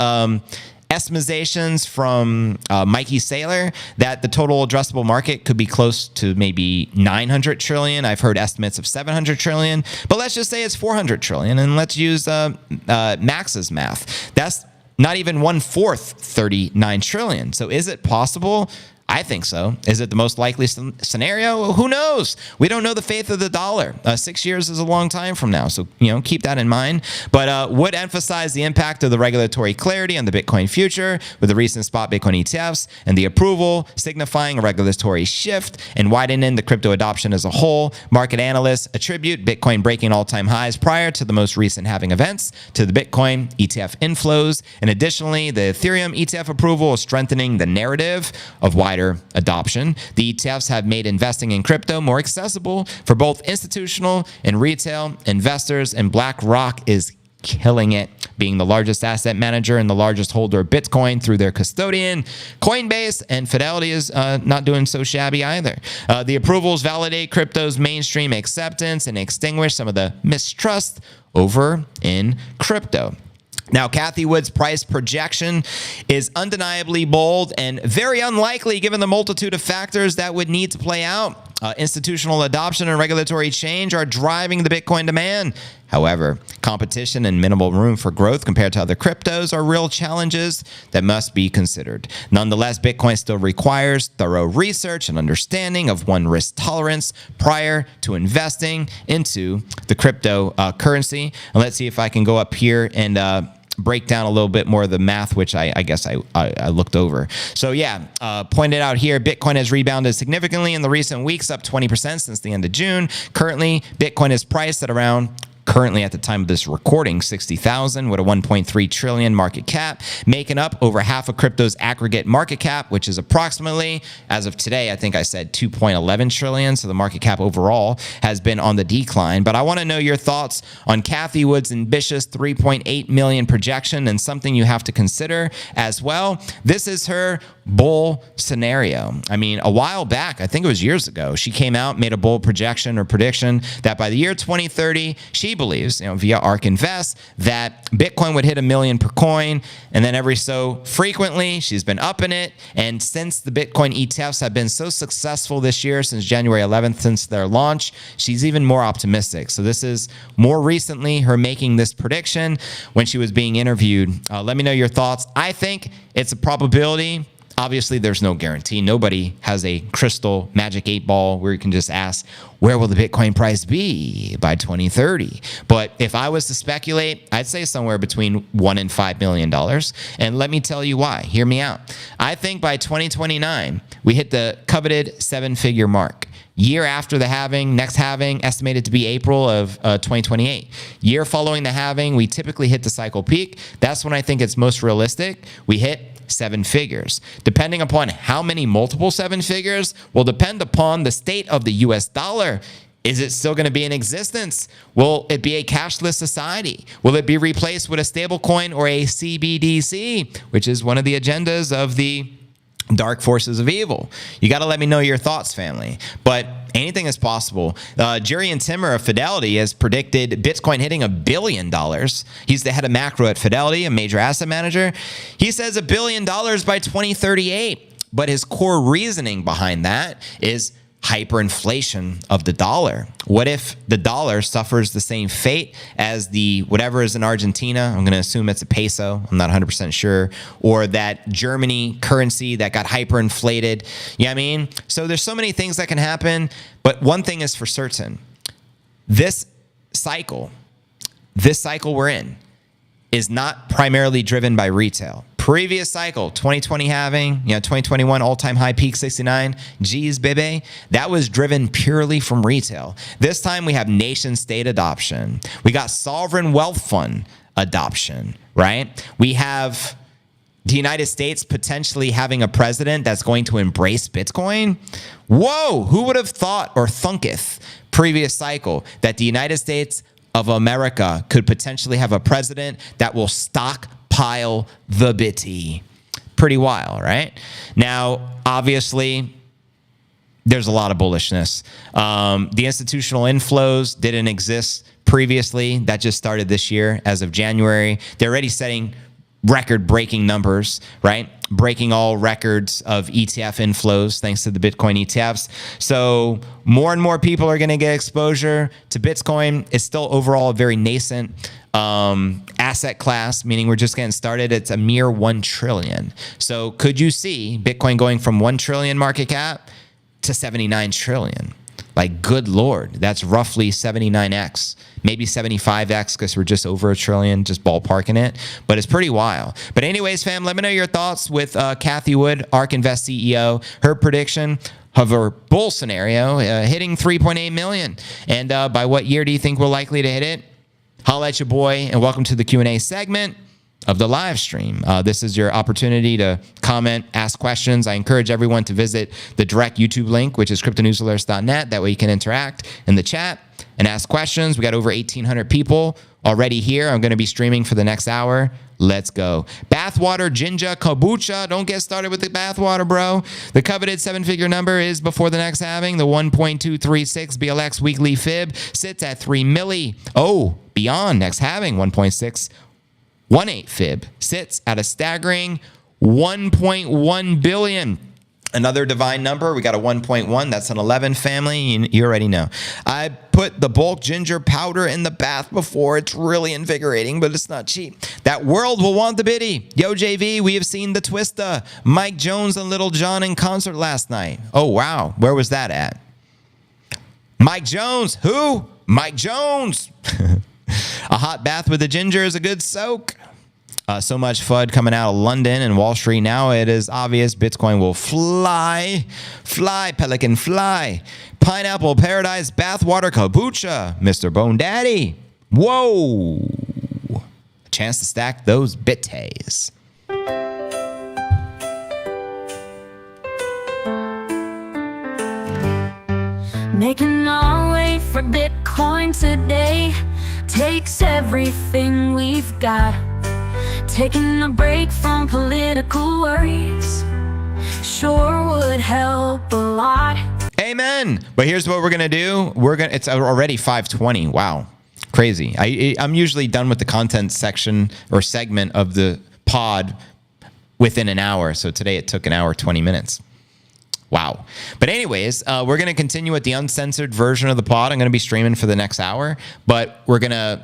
estimations from Mikey Saylor that the total addressable market could be close to maybe 900 trillion. I've heard estimates of 700 trillion, but let's just say it's 400 trillion, and let's use Max's math. That's not even 1/4, 39 trillion. So is it possible? I think so. Is it the most likely scenario? Who knows? We don't know the faith of the dollar. 6 years is a long time from now, so keep that in mind. But Wood emphasize the impact of the regulatory clarity on the Bitcoin future with the recent spot Bitcoin ETFs and the approval signifying a regulatory shift and widening the crypto adoption as a whole. Market analysts attribute Bitcoin breaking all-time highs prior to the most recent halving events to the Bitcoin ETF inflows. And additionally, the Ethereum ETF approval is strengthening the narrative of wider adoption. The ETFs have made investing in crypto more accessible for both institutional and retail investors, and BlackRock is killing it being the largest asset manager and the largest holder of Bitcoin through their custodian, Coinbase, and Fidelity is not doing so shabby either. The approvals validate crypto's mainstream acceptance and extinguish some of the mistrust over in crypto. Now, Cathie Wood's price projection is undeniably bold and very unlikely given the multitude of factors that would need to play out. Institutional adoption and regulatory change are driving the Bitcoin demand. However, competition and minimal room for growth compared to other cryptos are real challenges that must be considered. Nonetheless, Bitcoin still requires thorough research and understanding of one's risk tolerance prior to investing into the cryptocurrency. And let's see if I can go up here and break down a little bit more of the math, which I guess I looked over. So yeah, pointed out here, Bitcoin has rebounded significantly in the recent weeks, up 20% since the end of June. Currently, Bitcoin is priced at around, currently at the time of this recording, 60,000 with a 1.3 trillion market cap, making up over half of crypto's aggregate market cap, which is approximately, as of today, I think I said 2.11 trillion. So the market cap overall has been on the decline. But I want to know your thoughts on Cathie Wood's ambitious 3.8 million projection, and something you have to consider as well. This is her bull scenario. I mean, a while back, I think it was years ago, she came out, made a bold projection or prediction that by the year 2030, she believes, via ARK Invest, that Bitcoin would hit $1 million per coin. And then every so frequently, she's been upping it. And since the Bitcoin ETFs have been so successful this year, since January 11th, since their launch, she's even more optimistic. So this is more recently her making this prediction when she was being interviewed. Let me know your thoughts. I think it's a probability. Obviously, there's no guarantee. Nobody has a crystal magic 8 ball where you can just ask, where will the Bitcoin price be by 2030? But if I was to speculate, I'd say somewhere between $1 and $5 million. And let me tell you why. Hear me out. I think by 2029, we hit the coveted 7-figure mark. Year after the halving, next halving, estimated to be April of 2028. Year following the halving, we typically hit the cycle peak. That's when I think it's most realistic. We hit 7 figures. Depending upon how many multiple 7 figures will depend upon the state of the US dollar. Is it still going to be in existence? Will it be a cashless society? Will it be replaced with a stable coin or a CBDC, which is one of the agendas of the dark forces of evil? You got to let me know your thoughts, family. But anything is possible. Jerry and Timmer of Fidelity has predicted Bitcoin hitting $1 billion. He's the head of macro at Fidelity, a major asset manager. He says $1 billion by 2038. But his core reasoning behind that is hyperinflation of the dollar. What if the dollar suffers the same fate as the whatever is in Argentina? I'm going to assume it's a peso. I'm not 100% sure. Or that Germany currency that got hyperinflated. You know what I mean? So there's so many things that can happen. But one thing is for certain. This cycle we're in is not primarily driven by retail. Previous cycle, 2020 halving, 2021 all-time high peak 69, geez, baby, that was driven purely from retail. This time we have nation state adoption. We got sovereign wealth fund adoption, right? We have the United States potentially having a president that's going to embrace Bitcoin. Whoa, who would have thought or thunketh previous cycle that the United States of America could potentially have a president that will stockpile the bitty? Pretty wild, right? Now, obviously, there's a lot of bullishness. The institutional inflows didn't exist previously. That just started this year as of January. They're already setting record-breaking numbers, right? Breaking all records of ETF inflows thanks to the Bitcoin ETFs. So more and more people are going to get exposure to Bitcoin. It's still overall a very nascent asset class, meaning we're just getting started. It's a mere 1 trillion. So could you see Bitcoin going from 1 trillion market cap to 79 trillion? Like, good Lord, that's roughly 79x, maybe 75x because we're just over 1 trillion, just ballparking it. But it's pretty wild. But anyways, fam, let me know your thoughts with Cathie Wood, ARK Invest CEO, her prediction of her bull scenario hitting 3.8 million. And by what year do you think we're likely to hit it? Holla at your boy, and welcome to the Q&A segment of the live stream. This is your opportunity to comment, ask questions. I encourage everyone to visit the direct YouTube link, which is cryptonewsalerts.net. That way you can interact in the chat. and ask questions. We got over 1,800 people already here. I'm going to be streaming for the next hour. Let's go. Bathwater, ginger, kombucha. Don't get started with the bathwater, bro. The coveted 7-figure number is before the next halving. The 1.236 BLX weekly fib sits at 3 milli. Oh, beyond next halving, 1.618 fib sits at a staggering 1.1 billion. Another divine number. We got a 1.1. That's an 11 family. You already know. I put the bulk ginger powder in the bath before. It's really invigorating, but it's not cheap. That world will want the biddy. Yo, JV, we have seen the Twista. Mike Jones and Little John in concert last night. Oh, wow. Where was that at? Mike Jones. Who? Mike Jones. A hot bath with the ginger is a good soak. So much FUD coming out of London and Wall Street now. It is obvious Bitcoin will fly. Fly, Pelican, fly. Pineapple Paradise, Bathwater Kombucha, Mr. Bone Daddy. Whoa. A chance to stack those bittays. Making our way for Bitcoin today takes everything we've got. Taking a break from political worries sure would help a lot. Amen. But here's what we're gonna do. It's already 5:20. Wow, crazy. I'm usually done with the content section or segment of the pod within an hour. So today it took an hour 20 minutes. Wow. But anyways, we're gonna continue with the uncensored version of the pod. I'm gonna be streaming for the next hour, but we're gonna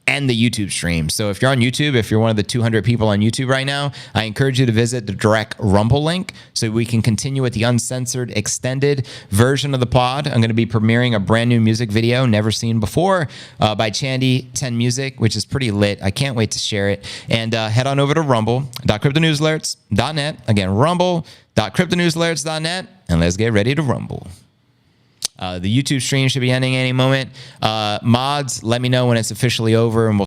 end the YouTube stream. So if you're on YouTube, if you're one of the 200 people on YouTube right now, I encourage you to visit the direct Rumble link so we can continue with the uncensored extended version of the pod. I'm going to be premiering a brand new music video never seen before by Chandy 10 Music, which is pretty lit. I can't wait to share it. And head on over to rumble.cryptonewsalerts.net. Again, rumble.cryptonewsalerts.net, and let's get ready to rumble. The YouTube stream should be ending any moment. Mods, let me know when it's officially over, and we'll